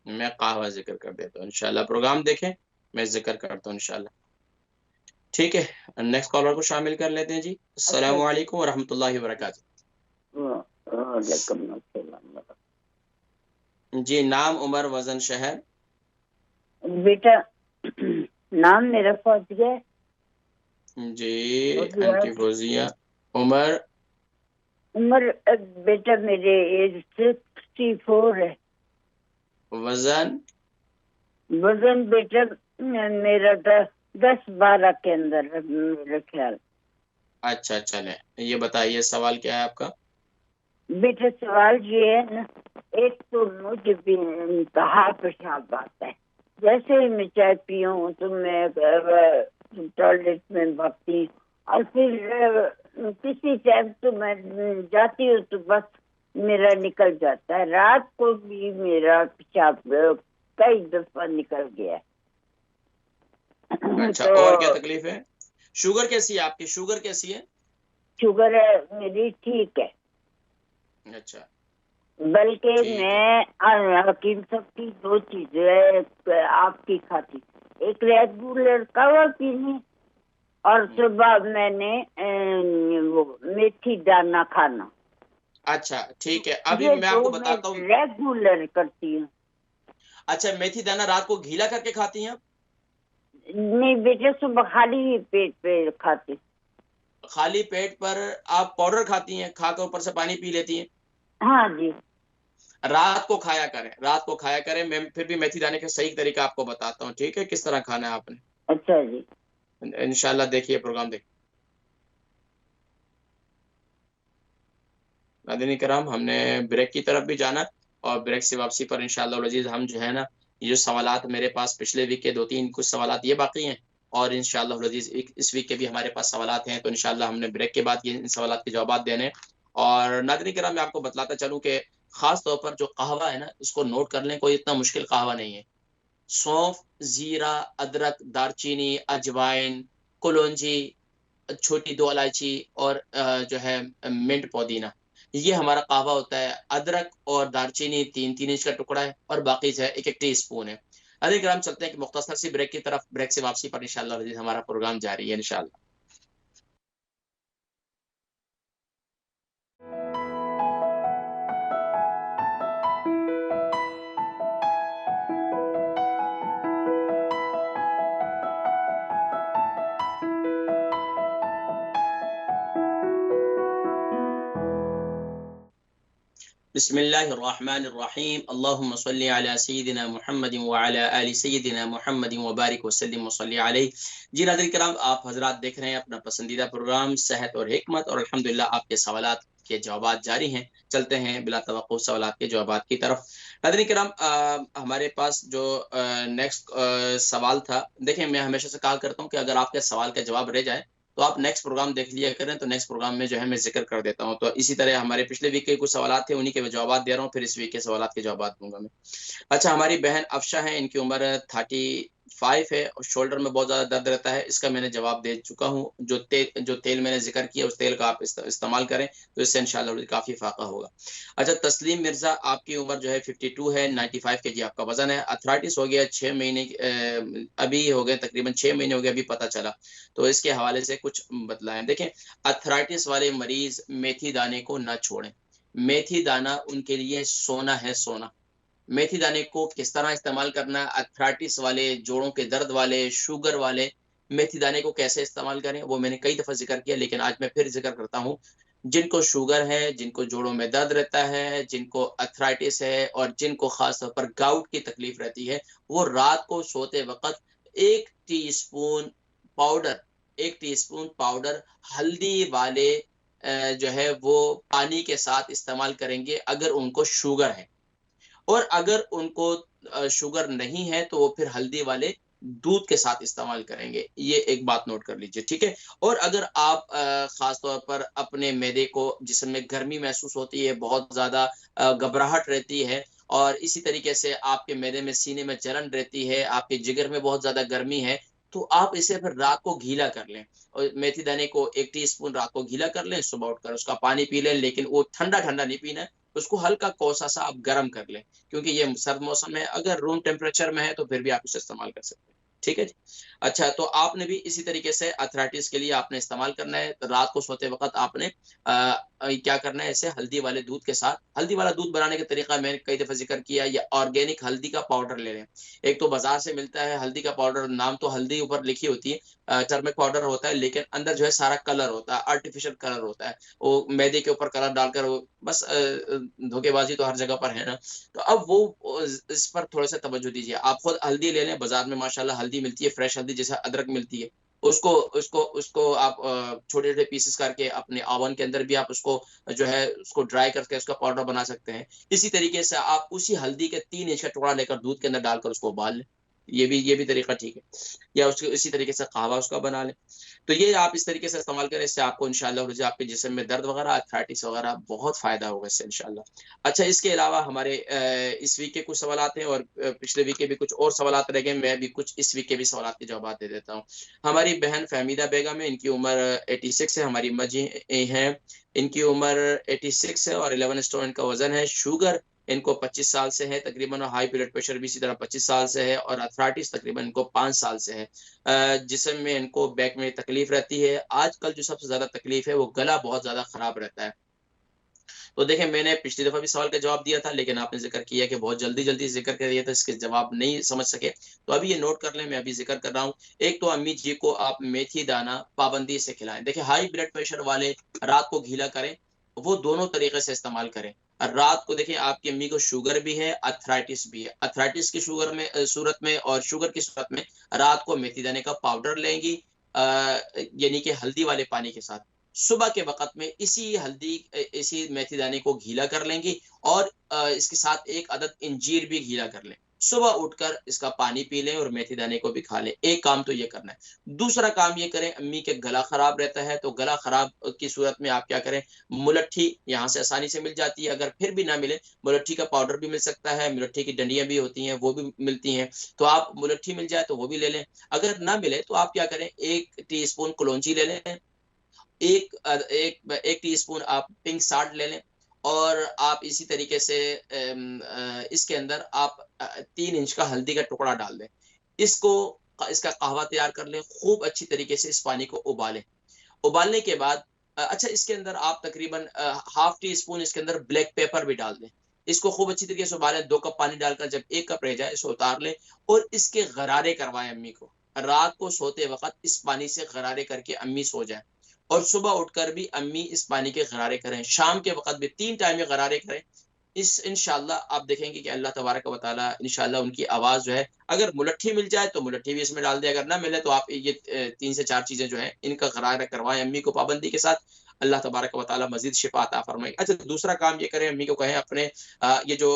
मैं कहवा जिक्र कर देता हूँ इंशाल्लाह, प्रोग्राम देखें, मैं जिक्र करता हूँ इंशाल्लाह। ठीक है, नेक्स्ट कॉलर को शामिल कर लेते हैं जी। अस्सलामु अलैकुम व रहमतुल्लाहि व बरकातहू। जी, नाम, उम्र, वजन, शहर? बेटा नाम मेरा फौजिया है। जी, आंटी फौजिया। उम्र? उम्र बेटा मेरे एज 64 है। वजन? वजन बेटा मेरा 10-12 के अंदर है मेरा ख्याल। अच्छा, चले, ये बताइए सवाल क्या है आपका? बेटा सवाल ये है ना, एक तो मुझे भी इंतहा पेशाब आता है, जैसे ही मैं चाय पी हूँ तो मैं टॉयलेट में भागती, और फिर किसी टाइम तो मैं जाती हूँ तो बस मेरा निकल जाता है। रात को भी मेरा पेशाब कई दफा निकल गया। अच्छा, तो और क्या तकलीफ है? शुगर कैसी है आपकी? शुगर कैसी है? शुगर है मेरी ठीक है। अच्छा, बल्कि मैं हकीम साहब की 2 चीजें आपकी खाती, एक रेगुलर कहवा पीनी और सुबह मैंने वो मेथी दाना खाना। अच्छा, ठीक है, अभी ये मैं आपको बताता हूँ। रेगुलर करती हूँ। अच्छा, मेथी दाना रात को गीला करके खाती हैं आप? नहीं बेटे, सुबह खाली पेट पे खाती। खाली पेट पर आप पाउडर खाती हैं, खाकर ऊपर से पानी पी लेती हैं? हाँ जी। रात को खाया करें, रात को खाया करें। मैं फिर भी मेथी दाने का सही तरीका आपको बताता हूँ, ठीक है, किस तरह खाना है आपने। अच्छा जी। इंशाल्लाह देखिए, प्रोग्राम देखिए। नाज़रीन किराम, हमने ब्रेक की तरफ भी जाना, और ब्रेक से वापसी पर इंशाल्लाह अज़ीज़ हम जो है ना, ये जो सवालात मेरे पास पिछले वीक के 2-3 कुछ सवालात ये बाकी हैं, और इंशाल्लाह अज़ीज़ इस वीक के भी हमारे पास सवालात हैं, तो इंशाल्लाह हमने ब्रेक के बाद ये इन सवालात के जवाब देने। और नाज़रीन किराम, मैं आपको बतलाता चलूँ कि ख़ास तौर पर जो कहवा है ना, इसको नोट कर लें, कोई इतना मुश्किल कहवा नहीं है। सौंफ, ज़ीरा, अदरक, दालचीनी, अजवाइन, कलौंजी, छोटी 2 इलायची और जो है मिंट, पुदीना, ये हमारा कहवा होता है। अदरक और दालचीनी 3-3 इंच का टुकड़ा है और बाकी जो है 1-1 टी स्पून है। अरे ग्राम चलते हैं कि मुख्तसर सी ब्रेक की तरफ, ब्रेक से वापसी पर इंशाल्लाह हमारा प्रोग्राम जारी है इंशाल्लाह। बिस्मिल्लाहिर्रहमानिर्रहीम। अल्लाहुम्मा सल्ली अला सय्यिदिना मुहम्मदिन व अला आलि सय्यिदिना मुहम्मदिन व बारिक व सल्लिम व सल्ली अलैहि। जी नाज़रीन किराम, आप हजरात देख रहे हैं अपना पसंदीदा प्रोग्राम सेहत और हिकमत, और अल्हम्दुलिल्लाह आपके सवालात के जवाबात जारी हैं। चलते हैं बिला तवक्कुफ सवालात के जवाबात की तरफ। नाज़रीन किराम, हमारे पास जो नेक्स्ट सवाल था, देखिए मैं हमेशा से कहा करता हूँ कि अगर आपके सवाल का जवाब रह जाए तो आप नेक्स्ट प्रोग्राम देख लिया करें, तो नेक्स्ट प्रोग्राम में जो है मैं जिक्र कर देता हूँ। तो इसी तरह हमारे पिछले वीक के कुछ सवाल थे, उन्हीं के मैं जवाब दे रहा हूँ, फिर इस वीक के सवाल के जवाब दूंगा मैं। अच्छा, हमारी बहन अफशा है, इनकी उम्र 35 है और शोल्डर में बहुत ज्यादा दर्द रहता है। इसका मैंने जवाब दे चुका हूँ। जो तेल मैंने जिक्र किया उस तेल का आप इस्तेमाल करें तो इससे इंशाल्लाह काफी फाका होगा। अच्छा, तस्लीम मिर्जा, आपकी उम्र जो है 52 है, 95 kg आपका वजन है। अथराइटिस हो गया 6 महीने, अभी हो गए तकरीबन 6 महीने हो गए, अभी पता चला, तो इसके हवाले से कुछ बतलाएं। देखें, अथराइटिस वाले मरीज मेथी दाने को ना छोड़ें। मेथी दाना उनके लिए सोना है, सोना। मेथी दाने को किस तरह इस्तेमाल करना है, अथराइटिस वाले, जोड़ों के दर्द वाले, शुगर वाले मेथी दाने को कैसे इस्तेमाल करें, वो मैंने कई दफा जिक्र किया, लेकिन आज मैं फिर जिक्र करता हूँ। जिनको शुगर है, जिनको जोड़ों में दर्द रहता है, जिनको अथराइटिस है और जिनको खास तौर पर गाउट की तकलीफ रहती है, वो रात को सोते वक्त 1 टीस्पून पाउडर 1 टीस्पून पाउडर हल्दी वाले जो है वो पानी के साथ इस्तेमाल करेंगे अगर उनको शुगर है। और अगर उनको शुगर नहीं है तो वो फिर हल्दी वाले दूध के साथ इस्तेमाल करेंगे। ये एक बात नोट कर लीजिए, ठीक है। और अगर आप खास तौर पर अपने मैदे को, जिसमें गर्मी महसूस होती है, बहुत ज्यादा घबराहट रहती है, और इसी तरीके से आपके मैदे में, सीने में जलन रहती है, आपके जिगर में बहुत ज्यादा गर्मी है, तो आप इसे फिर रात को गीला कर लें। और मेथी दाने को 1 टीस्पून रात को गीला कर लें, सुबह उठकर उसका पानी पी लें, लेकिन वो ठंडा ठंडा नहीं पीना है, उसको हल्का कोसा सा आप गर्म कर लें, क्योंकि ये सर्द मौसम है। अगर रूम टेम्परेचर में है तो फिर भी आप इसे इस्तेमाल कर सकते हैं, ठीक है जी। अच्छा, तो आपने भी इसी तरीके से अथराइटिस के लिए आपने इस्तेमाल करना है। तो रात को सोते वक्त आपने क्या करना है, इसे हल्दी वाले दूध के साथ, हल्दी वाला दूध बनाने का तरीका मैंने कई दफा जिक्र किया। या ऑर्गेनिक हल्दी का पाउडर ले लें। एक तो बाजार से मिलता है हल्दी का पाउडर, नाम तो हल्दी ऊपर लिखी होती है, टर्मरिक पाउडर होता है, लेकिन अंदर जो है सारा कलर होता है, आर्टिफिशियल कलर होता है। वो मैदे के ऊपर कलर डालकर, वो बस धोखेबाजी तो हर जगह पर है ना। तो अब वो इस पर थोड़ा सा तवज्जो दीजिए। आप खुद हल्दी ले लें, बाजार में माशाल्लाह हल्दी मिलती है, फ्रेश हल्दी, जैसे अदरक मिलती है। उसको उसको उसको आप छोटे छोटे पीसेस करके अपने ओवन के अंदर भी आप उसको जो है उसको ड्राई करके उसका पाउडर बना सकते हैं। इसी तरीके से आप उसी हल्दी के 3 इंच का टुकड़ा लेकर दूध के अंदर डालकर उसको उबाल लें, ये भी तरीका ठीक है। या उसके इसी तरीके से कहवा उसका बना लें। तो ये आप इस तरीके से इस्तेमाल करें, इससे आपको इंशाल्लाह आपके जिस्म में दर्द वगैरह, अर्थराइटिस वगैरह, बहुत फायदा होगा इससे इंशाल्लाह। अच्छा, इसके अलावा हमारे इस वीक के कुछ सवाल हैं और पिछले वीक के भी कुछ और सवाल रह गए। मैं भी कुछ इस वीक के भी सवाल के जवाब दे देता हूँ। हमारी बहन फहमीदा बेगम है, इनकी उम्र 86 है, हमारी अम्मा जी हैं, इनकी उम्र 86 है और 11 स्टोन इनका वजन है। शुगर इनको 25 साल से है तकरीबन, और हाई ब्लड प्रेशर भी इसी तरह 25 साल से है, और अर्थराइटिस तकरीबन इनको 5 साल से है। जिस्म में इनको बैक में तकलीफ रहती है। आजकल जो सबसे ज्यादा तकलीफ है वो गला बहुत ज्यादा खराब रहता है। तो देखें, मैंने पिछली दफा भी सवाल का जवाब दिया था, लेकिन आपने जिक्र किया कि बहुत जल्दी जल्दी जिक्र कर दिया था, इसके जवाब नहीं समझ सके, तो अभी ये नोट कर लें, मैं अभी जिक्र कर रहा हूँ। एक तो अम्मी जी को आप मेथी दाना पाबंदी से खिलाएं। देखिए, हाई ब्लड प्रेशर वाले रात को गीला करें, वो दोनों तरीके से इस्तेमाल करें। रात को देखिए, आपकी अम्मी को शुगर भी है, अर्थराइटिस भी है। अर्थराइटिस की शुगर में सूरत में और शुगर की सूरत में रात को मेथी दाने का पाउडर लेंगी, यानी कि हल्दी वाले पानी के साथ। सुबह के वक्त में इसी मेथी दाने को गीला कर लेंगी, और इसके साथ 1 अदद इंजीर भी गीला कर लें। सुबह उठकर इसका पानी पी लें और मेथी दाने को भी खा लें। एक काम तो ये करना है। दूसरा काम ये करें, अम्मी के गला खराब रहता है, तो गला खराब की सूरत में आप क्या करें, मुलट्ठी यहाँ से आसानी से मिल जाती है। अगर फिर भी ना मिले, मुलट्ठी का पाउडर भी मिल सकता है, मुलट्ठी की डंडियां भी होती हैं, वो भी मिलती हैं, तो आप मुलट्ठी मिल जाए तो वो भी ले लें। अगर ना मिले तो आप क्या करें, 1 टीस्पून कलौंजी ले लें, एक टीस्पून आप पिंक साल्ट ले लें, और आप इसी तरीके से इसके अंदर आप 3 इंच का हल्दी का टुकड़ा डाल दें। इसका कहवा तैयार कर लें, खूब अच्छी तरीके से इस पानी को उबालें। उबालने के बाद अच्छा, इसके अंदर आप तकरीबन हाफ टी स्पून इसके अंदर ब्लैक पेपर भी डाल दें। इसको खूब अच्छी तरीके से उबालें। 2 कप पानी डालकर जब 1 कप रह जाए इसको उतार लें और इसके गरारे करवाएं अम्मी को। रात को सोते वक्त इस पानी से गरारे करके अम्मी सो जाए और सुबह उठकर भी अम्मी इस पानी के गरारे करें। शाम के वक्त भी 3 टाइम में गरारे करें। इस इंशाल्लाह आप देखेंगे कि अल्लाह तबारक व तआला इंशाल्लाह उनकी आवाज़ जो है, अगर मुलट्ठी मिल जाए तो मुलट्ठी भी इसमें डाल दें, अगर ना मिले तो आप ये 3 से 4 चीज़ें जो हैं इनका गरारा करवाएं अम्मी को पाबंदी के साथ। अल्लाह तबारक व तआला मज़ीद शिफा अता फरमाए। अच्छा, दूसरा काम ये करें, अम्मी को कहें अपने ये जो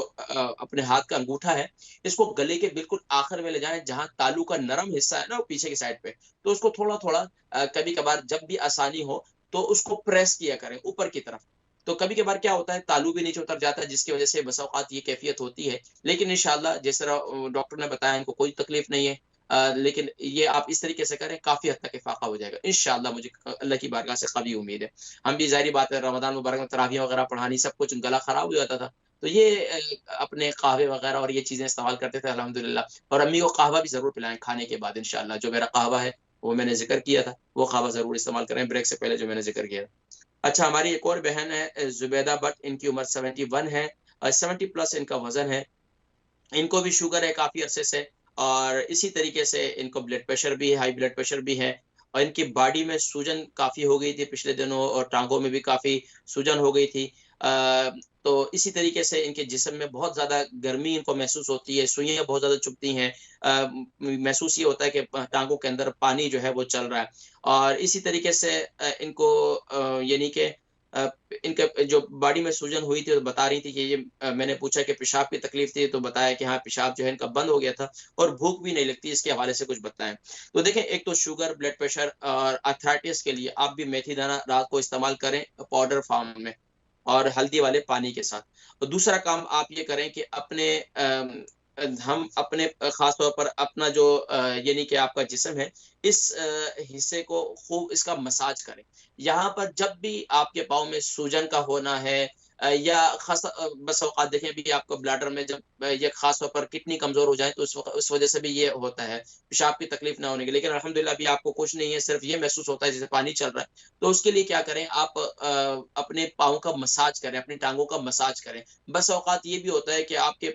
अपने हाथ का अंगूठा है इसको गले के बिल्कुल आखिर में ले जाएं, जहाँ तालू का नरम हिस्सा है ना वो पीछे की साइड पे, तो उसको थोड़ा-थोड़ा कभी-कभार जब भी आसानी हो तो उसको प्रेस किया करें ऊपर की तरफ। तो कभी-कभार क्या होता है तालू भी नीचे उतर जाता है, जिसकी वजह से बसा औकात ये कैफियत होती है। लेकिन इंशाल्लाह जिस तरह डॉक्टर ने बताया इनको कोई तकलीफ नहीं है। लेकिन ये आप इस तरीके से करें, काफ़ी हद तक इफ़ाक़ा हो जाएगा। इंशाल्लाह मुझे अल्लाह की बारगाह से क़वी उम्मीद है। हम भी ज़ाहिर बात है रमज़ान मुबारक में तरावियाँ वग़ैरह पढ़ानी सब कुछ, गला ख़राब हो जाता था। तो ये अपने कहवे वग़ैरह और ये चीज़ें इस्तेमाल करते थे अल्हम्दुलिल्लाह। और अम्मी को कहवा भी ज़रूर पिलाएँ खाने के बाद इंशाल्लाह। जो मेरा कहवा है वो मैंने ज़िक्र किया था, वो कहवा ज़रूर इस्तेमाल करें ब्रेक से पहले जो मैंने ज़िक्र किया। अच्छा, हमारी एक और बहन है ज़ुबैदा भट्ट, इनकी उम्र 71 है और 70 प्लस इनका वज़न है। इनको भी शुगर है काफ़ी अरसे से और इसी तरीके से इनको ब्लड प्रेशर भी है, हाई ब्लड प्रेशर भी है और इनकी बॉडी में सूजन काफ़ी हो गई थी पिछले दिनों और टाँगों में भी काफ़ी सूजन हो गई थी। तो इसी तरीके से इनके जिस्म में बहुत ज़्यादा गर्मी इनको महसूस होती है, सुइयाँ बहुत ज़्यादा चुभती हैं। महसूस ये होता है कि टाँगों के अंदर पानी जो है वो चल रहा है और इसी तरीके से इनको यानी कि इनका जो बॉडी में सूजन हुई थी तो बता रही थी कि ये मैंने पूछा कि पेशाब की तकलीफ थी तो बताया कि हाँ, पेशाब जो है इनका बंद हो गया था और भूख भी नहीं लगती, इसके हवाले से कुछ बताएं। तो देखें, एक तो शुगर, ब्लड प्रेशर और आर्थराइटिस के लिए आप भी मेथी दाना रात को इस्तेमाल करें पाउडर फॉर्म में और हल्दी वाले पानी के साथ। तो दूसरा काम आप ये करें कि हम अपने ख़ास तौर पर अपना जो यानी कि आपका जिस्म है, इस हिस्से को खूब इसका मसाज करें। यहाँ पर जब भी आपके पाँव में सूजन का होना है या बस औक़ात देखें भी आपको ब्लैडर में जब ये ख़ास तौर पर किडनी कमज़ोर हो जाए तो उस वजह से भी ये होता है, पेशाब की तकलीफ़ ना होने की। लेकिन अल्हम्दुलिल्लाह अभी आपको कुछ नहीं है, सिर्फ़ ये महसूस होता है जैसे पानी चल रहा है। तो उसके लिए क्या करें, आप अपने पाँव का मसाज करें, अपनी टाँगों का मसाज करें। बस औक़ात ये भी होता है कि आपके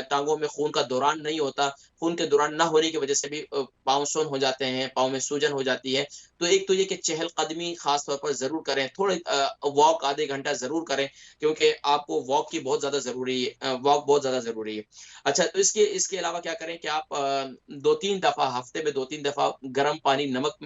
टाँगों में खून का दौरान नहीं होता, खून के दौरान ना होने की वजह से भी पाँव सुन्न हो जाते हैं, पाँव में सूजन हो जाती है। तो एक तो ये कि चहलकदमी ख़ास तौर पर ज़रूर करें, थोड़े वॉक आधे घंटा ज़रूर करें क्योंकि आपको वॉक की बहुत ज़्यादा ज़रूरी है, वॉक बहुत ज़्यादा ज़रूरी है। अच्छा, तो इसके अलावा क्या करें कि आप 2-3 दफ़ा हफ़्ते में 2-3 दफ़ा गर्म पानी, नमक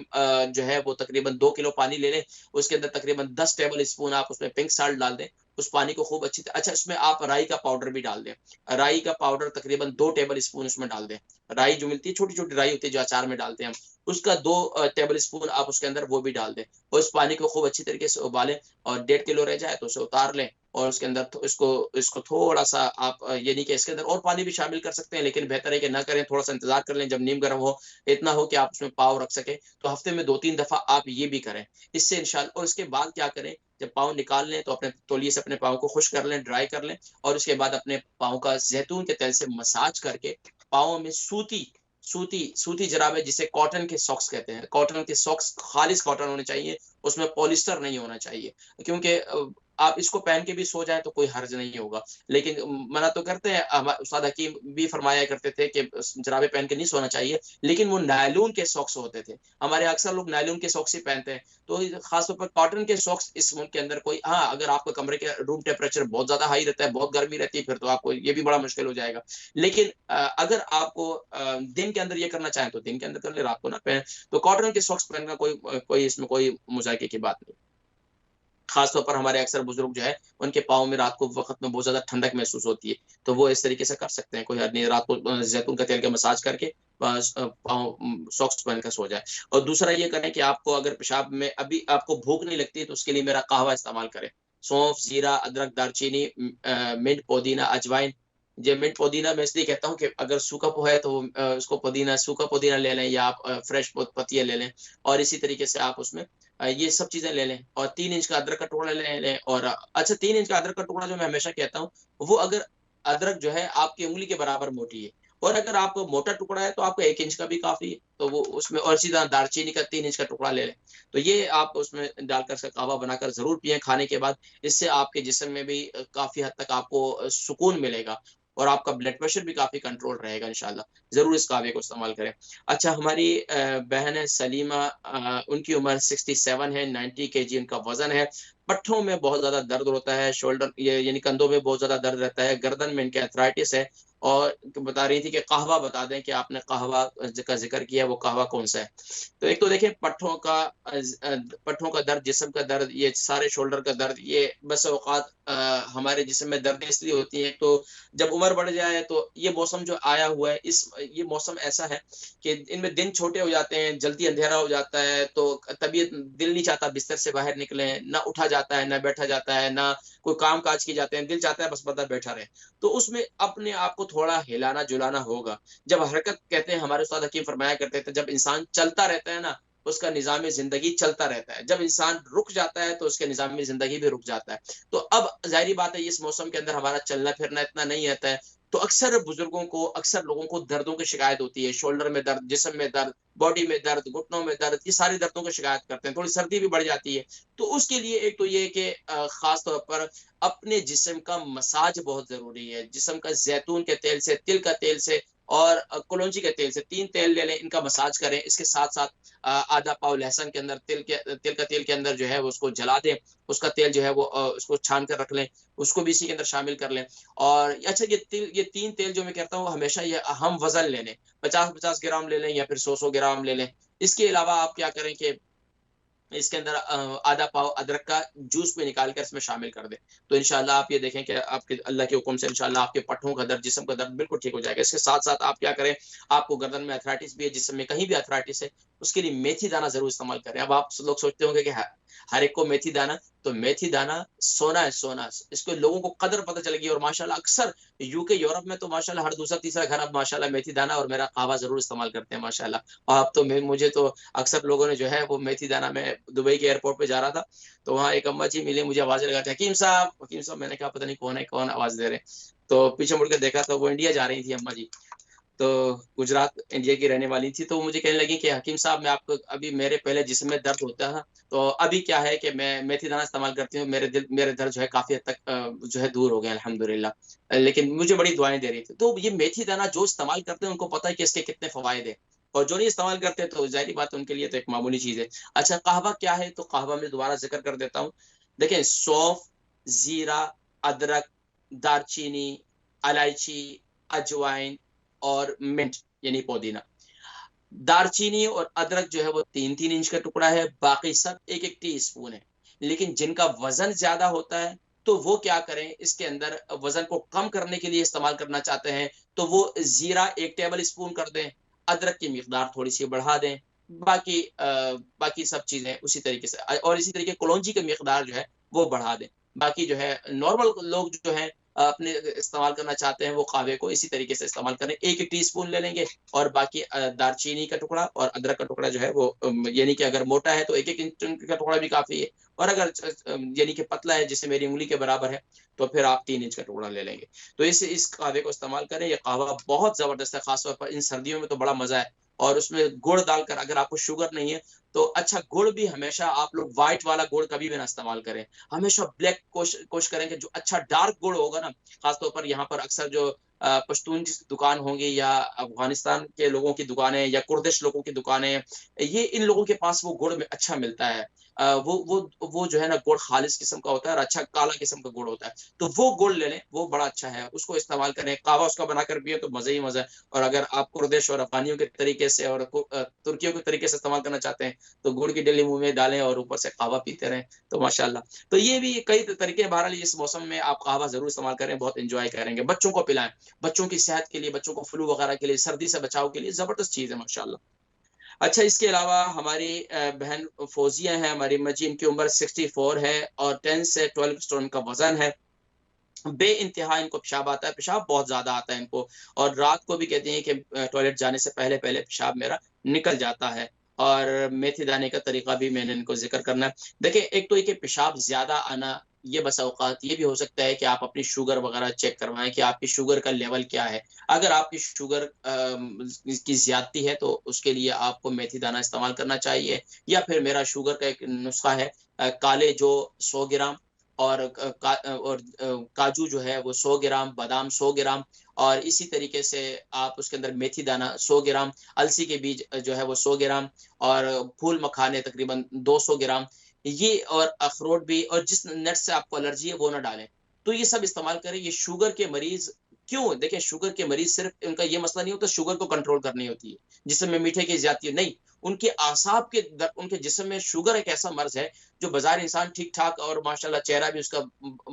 जो है वो तकरीबन 2 किलो पानी ले लें, उसके अंदर तकरीबन 10 टेबल स्पून आप उसमें पिंक साल्ट डाल दें, उस पानी को खूब अच्छा इसमें आप राई का पाउडर भी डाल दें। राई का पाउडर तकरीबन 2 टेबल स्पून उसमें डाल दें। राई जो मिलती है, छोटी-छोटी राई होती है जो अचार में डालते हैं हम, उसका 2 टेबल स्पून आप उसके अंदर वो भी डाल दें और उस पानी को खूब अच्छी तरीके से उबालें और 1.5 किलो रह जाए तो उसे उतार लें और उसके अंदर इसको थोड़ा-सा आप यानी कि इसके अंदर और पानी भी शामिल कर सकते हैं, लेकिन बेहतर है कि ना करें, थोड़ा-सा इंतज़ार कर लें जब नीम गर्म हो, इतना हो कि आप उसमें पाँव रख सकें। तो हफ्ते में 2-3 दफ़ा आप ये भी करें। इससे इंशाअल्लाह और इसके बाद क्या करें, जब पाँव निकाल लें तो अपने तौलिए से अपने पाँव को खुश्क कर लें, ड्राई कर लें और उसके बाद अपने पाँव का ज़ैतून के तेल से मसाज करके पाँव में सूती जुराबें जिसे कॉटन के सॉक्स कहते हैं। कॉटन के सॉक्स खालिस कॉटन होने चाहिए, उसमें पॉलिस्टर नहीं होना चाहिए क्योंकि आप इसको पहन के भी सो जाएँ तो कोई हर्ज नहीं होगा। लेकिन मना तो करते हैं, उस्ताद हकीम भी फरमाया करते थे कि जुराबें पहन के नहीं सोना चाहिए, लेकिन वो नायलॉन के सॉक्स होते थे। हमारे अक्सर लोग नायलॉन के सॉक्स ही पहनते हैं, तो खास तौर पर कॉटन के सॉक्स इस मुल्क के अंदर कोई हाँ, अगर आपका कमरे के रूम टेम्परेचर बहुत ज़्यादा हाई रहता है, बहुत गर्मी रहती है, फिर तो आपको ये भी बड़ा मुश्किल हो जाएगा। लेकिन अगर आपको दिन के अंदर ये करना चाहें तो दिन के अंदर कर लें, रात को ना पहनें। तो कॉटन के सॉक्स पहनना कोई इसमें कोई मुज़ाहिके की बात नहीं। खास तौर पर हमारे अक्सर बुजुर्ग जो है उनके पाँव में रात को वक़्त में बहुत ज़्यादा ठंडक महसूस होती है, तो वो इस तरीके से कर सकते हैं, कोई हर्ज नहीं, रात को ज़ैतून का तेल का मसाज करके बस पाँव सॉक्स पहनकर सो जाए। और दूसरा ये करें कि आपको अगर पेशाब में अभी आपको भूख नहीं लगती है तो उसके लिए मेरा कहवा इस्तेमाल करें। सौंफ, जीरा, अदरक, दालचीनी, मिंट, पुदीना, अजवाइन। ये मिंट पुदीना मैं इसलिए कहता हूँ कि अगर सूखा है तो उसको सूखा पुदीना ले लें या आप फ्रेश पत्तियाँ ले लें और इसी तरीके से आप उसमें ये सब चीजें ले लें, और 3 इंच का अदरक का टुकड़ा ले लें। और अच्छा, 3 इंच का अदरक का टुकड़ा जो मैं हमेशा कहता हूँ, वो अगर अदरक जो है आपकी उंगली के बराबर मोटी है, और अगर आपको मोटा टुकड़ा है तो आपको 1 इंच का भी काफी है, तो वो उसमें, और इसी तरह दालचीनी का 3 इंच का टुकड़ा ले लें। तो ये आप उसमें डालकर इसका कहवा बनाकर जरूर पिएं खाने के बाद। इससे आपके जिस्म में भी काफी हद तक आपको सुकून मिलेगा, और आपका ब्लड प्रेशर भी काफी कंट्रोल रहेगा इंशाल्लाह। जरूर इस कहवे को इस्तेमाल करें। अच्छा, हमारी बहन है सलीमा, उनकी उम्र 67 है, 90 केजी उनका वजन है। पट्ठों में बहुत ज्यादा दर्द होता है, शोल्डर ये यानी कंधों में बहुत ज्यादा दर्द रहता है, गर्दन में इनके अर्थराइटिस है, और बता रही थी कि कहवा बता दें कि आपने कहवा का जिक्र किया, वो कहवा कौन सा है। तो एक तो देखिए, पट्ठों का दर्द, जिस्म का दर्द, ये सारे शोल्डर का दर्द, ये बस औकात हमारे जिस्म में दर्द इसलिए होती है, तो जब उम्र बढ़ जाए तो ये मौसम जो आया हुआ है, ये मौसम ऐसा है कि इनमें दिन छोटे हो जाते हैं, जल्दी अंधेरा हो जाता है, तो तबीयत, दिल नहीं चाहता बिस्तर से बाहर निकले, ना उठा जाता है, ना बैठा जाता है, ना कोई काम काज किए जाते हैं, दिल चाहता है बस बंदा बैठा रहे। तो उसमें अपने आप को थोड़ा हिलाना जुलाना होगा। जब हरकत, कहते हैं हमारे उस्ताद हकीम फरमाया करते थे, जब इंसान चलता रहता है ना, उसका निज़ाम ज़िंदगी चलता रहता है। जब इंसान रुक जाता है तो उसके निज़ाम ज़िंदगी भी रुक जाता है। तो अब ज़ाहिर बात है, इस मौसम के अंदर हमारा चलना फिरना इतना नहीं रहता है, तो अक्सर बुजुर्गों को, अक्सर लोगों को दर्दों की शिकायत होती है, शोल्डर में दर्द, जिस्म में दर्द, बॉडी में दर्द, घुटनों में दर्द, ये सारी दर्दों की शिकायत करते हैं। थोड़ी सर्दी भी बढ़ जाती है, तो उसके लिए एक तो ये कि खास तौर पर अपने जिस्म का मसाज बहुत जरूरी है। जिस्म का जैतून के तेल से, तिल का तेल से, और कलौंजी के तेल से, 3 तेल ले लें, इनका मसाज करें। इसके साथ साथ आधा पाव लहसुन के अंदर, तिल का तेल के अंदर जो है वो उसको जला दें, उसका तेल जो है वो उसको छान कर रख लें, उसको भी इसी के अंदर शामिल कर लें। और अच्छा, ये 3 तेल जो मैं कहता हूँ, हमेशा ये हम वजन ले लें, 50-50 ग्राम ले लें, या फिर 100-100 ग्राम ले लें। इसके अलावा आप क्या करें कि इसके अंदर आधा पाव अदरक का जूस भी निकाल कर इसमें शामिल कर दें। तो इंशाल्लाह आप ये देखें कि आपके अल्लाह के हुक्म से इंशाल्लाह आपके पट्ठों का दर्द, जिस्म का दर्द बिल्कुल ठीक हो जाएगा। इसके साथ-साथ आप क्या करें, आपको गर्दन में अर्थराइटिस भी है, जिस्म में कहीं भी अर्थराइटिस है, उसके लिए मेथी दाना ज़रूर इस्तेमाल करें। अब आप लोग सोचते होंगे कि हर एक को मेथी दाना, तो मेथी दाना सोना है, सोना। इसको लोगों को कदर पता चलेगी, और माशाल्लाह अक्सर यूके, यूरोप में तो माशाल्लाह हर दूसरा तीसरा घर अब माशाल्लाह मेथी दाना और मेरा कहवा ज़रूर इस्तेमाल करते हैं माशाल्लाह। और अब तो मुझे तो अक्सर लोगों ने जो है वो मेथी दाना, मैं दुबई के एयरपोर्ट पे जा रहा था, तो वहाँ एक अम्मा जी मिली, मुझे आवाज़ लगाते, हकीम साहब। मैंने कहा पता नहीं कौन है, कौन आवाज़ दे रहे हैं। तो पीछे मुड़ के देखा तो वो इंडिया जा रही थी अम्मा जी, तो गुजरात इंडिया की रहने वाली थी। तो मुझे कहने लगी कि हकीम साहब, मैं आपको, अभी मेरे पहले जिस्म में दर्द होता था, तो अभी क्या है कि मैं मेथी दाना इस्तेमाल करती हूँ, मेरे दर्द जो है काफ़ी हद तक जो है दूर हो गए अल्हम्दुलिल्लाह। लेकिन मुझे बड़ी दुआएँ दे रही थी। तो ये मेथी दाना जो इस्तेमाल करते हैं, उनको पता है कि इसके कितने फ़वाइद हैं, और जो नहीं इस्तेमाल करते तो ज़ाहिर-सी बात है, उनके लिए तो एक मामूली चीज़ है। अच्छा, कहवा क्या है? तो कहवा मैं दोबारा ज़िक्र कर देता हूँ। देखें, सौंफ, ज़ीरा, अदरक, दालचीनी, इलायची, अजवाइन और मिंट यानी पुदीना। दालचीनी और अदरक जो है वो 3-3 इंच का टुकड़ा है, बाकी सब 1-1 टीस्पून है। लेकिन जिनका वज़न ज़्यादा होता है, तो वो क्या करें, इसके अंदर वज़न को कम करने के लिए इस्तेमाल करना चाहते हैं, तो वो ज़ीरा 1 टेबल स्पून कर दें, अदरक की मिकदार थोड़ी-सी बढ़ा दें, बाकी सब चीज़ें उसी तरीके से, और इसी तरीके कलौंजी की मिकदार जो है वो बढ़ा दें। बाकी जो है नॉर्मल लोग जो हैं अपने इस्तेमाल करना चाहते हैं, वो कहवे को इसी तरीके से इस्तेमाल करें। 1 टीस्पून ले लेंगे, और बाकी दालचीनी का टुकड़ा और अदरक का टुकड़ा जो है वो यानी कि अगर मोटा है तो 1-1 इंच का टुकड़ा भी काफ़ी है, और अगर यानी कि पतला है, जैसे मेरी उंगली के बराबर है, तो फिर आप 3 इंच का टुकड़ा ले लेंगे। तो इस कहवे को इस्तेमाल करें। ये कहवा बहुत ज़बरदस्त है, ख़ास तौर पर इन सर्दियों में तो बड़ा मज़ा है। और उसमें गुड़ डालकर, अगर आपको शुगर नहीं है तो अच्छा, गुड़ भी हमेशा आप लोग व्हाइट वाला गुड़ कभी भी ना इस्तेमाल करें, हमेशा ब्लैक कोशिश करें कि जो अच्छा डार्क गुड़ होगा ना, खासतौर पर यहाँ पर अक्सर जो पश्तून की दुकान होंगी, या अफगानिस्तान के लोगों की दुकानें, या कुर्दिश लोगों की दुकानें, ये इन लोगों के पास वो गुड़ में अच्छा मिलता है। वो जो है ना, गुड़ खालिस किस्म का होता है, और अच्छा काला किस्म का गुड़ होता है, तो वो गुड़ ले लें, वो बड़ा अच्छा है, उसको इस्तेमाल करें। कहवा उसका बनाकर पिए तो मज़ा ही मज़ा है। और अगर आप कुर्दिश और अफगानियों के तरीके से और तुर्कियों के तरीके से इस्तेमाल करना चाहते हैं, तो गुड़ की डेली मुँह में डालें और ऊपर से कहवा पीते रहें, तो माशाअल्लाह। तो ये भी कई तरीके हैं। बहरहाल इस मौसम में आप कहवा ज़रूर इस्तेमाल करें, बहुत एन्जॉय करेंगे। बच्चों को पिलाएँ, बच्चों की सेहत के लिए, बच्चों को फ्लू वगैरह के लिए, सर्दी से बचाव के लिए ज़बरदस्त चीज़ है माशाअल्लाह। अच्छा, इसके अलावा हमारी बहन फौजिया हैं, हमारी अम्मा जी, इनकी उम्र 64 है, और 10 से 12 स्टोन का वज़न है। बेइंतहा इनको पेशाब आता है, पेशाब बहुत ज़्यादा आता है इनको, और रात को भी कहती हैं कि टॉयलेट जाने से पहले-पहले पेशाब मेरा निकल जाता है। और मेथी दाने का तरीका भी मैंने इनको जिक्र करना है। देखिए, एक तो ये कि पेशाब ज्यादा आना, ये बस औकात ये भी हो सकता है कि आप अपनी शुगर वगैरह चेक करवाएं कि आपकी शुगर का लेवल क्या है। अगर आपकी शुगर की ज्यादती है तो उसके लिए आपको मेथी दाना इस्तेमाल करना चाहिए, या फिर मेरा शुगर का एक नुस्खा है, काले जो 100 ग्राम, और काजू जो है वो 100 ग्राम, बादाम 100 ग्राम, और इसी तरीके से आप उसके अंदर मेथी दाना 100 ग्राम, अलसी के बीज जो है वो 100 ग्राम, और फूल मखाने तकरीबन 200 ग्राम, ये, और अखरोट भी, और जिस नट से आपको एलर्जी है वो ना डालें। तो ये सब इस्तेमाल करें। ये शुगर के मरीज, क्यों, देखिए शुगर के मरीज सिर्फ उनका ये मसला नहीं होता शुगर को कंट्रोल करनी होती है जिसमें मीठे की ज्यादती नहीं, उनके आसाब के उनके जिस्म में शुगर एक ऐसा मर्ज है जो बाजार इंसान ठीक ठाक और माशाल्लाह चेहरा भी उसका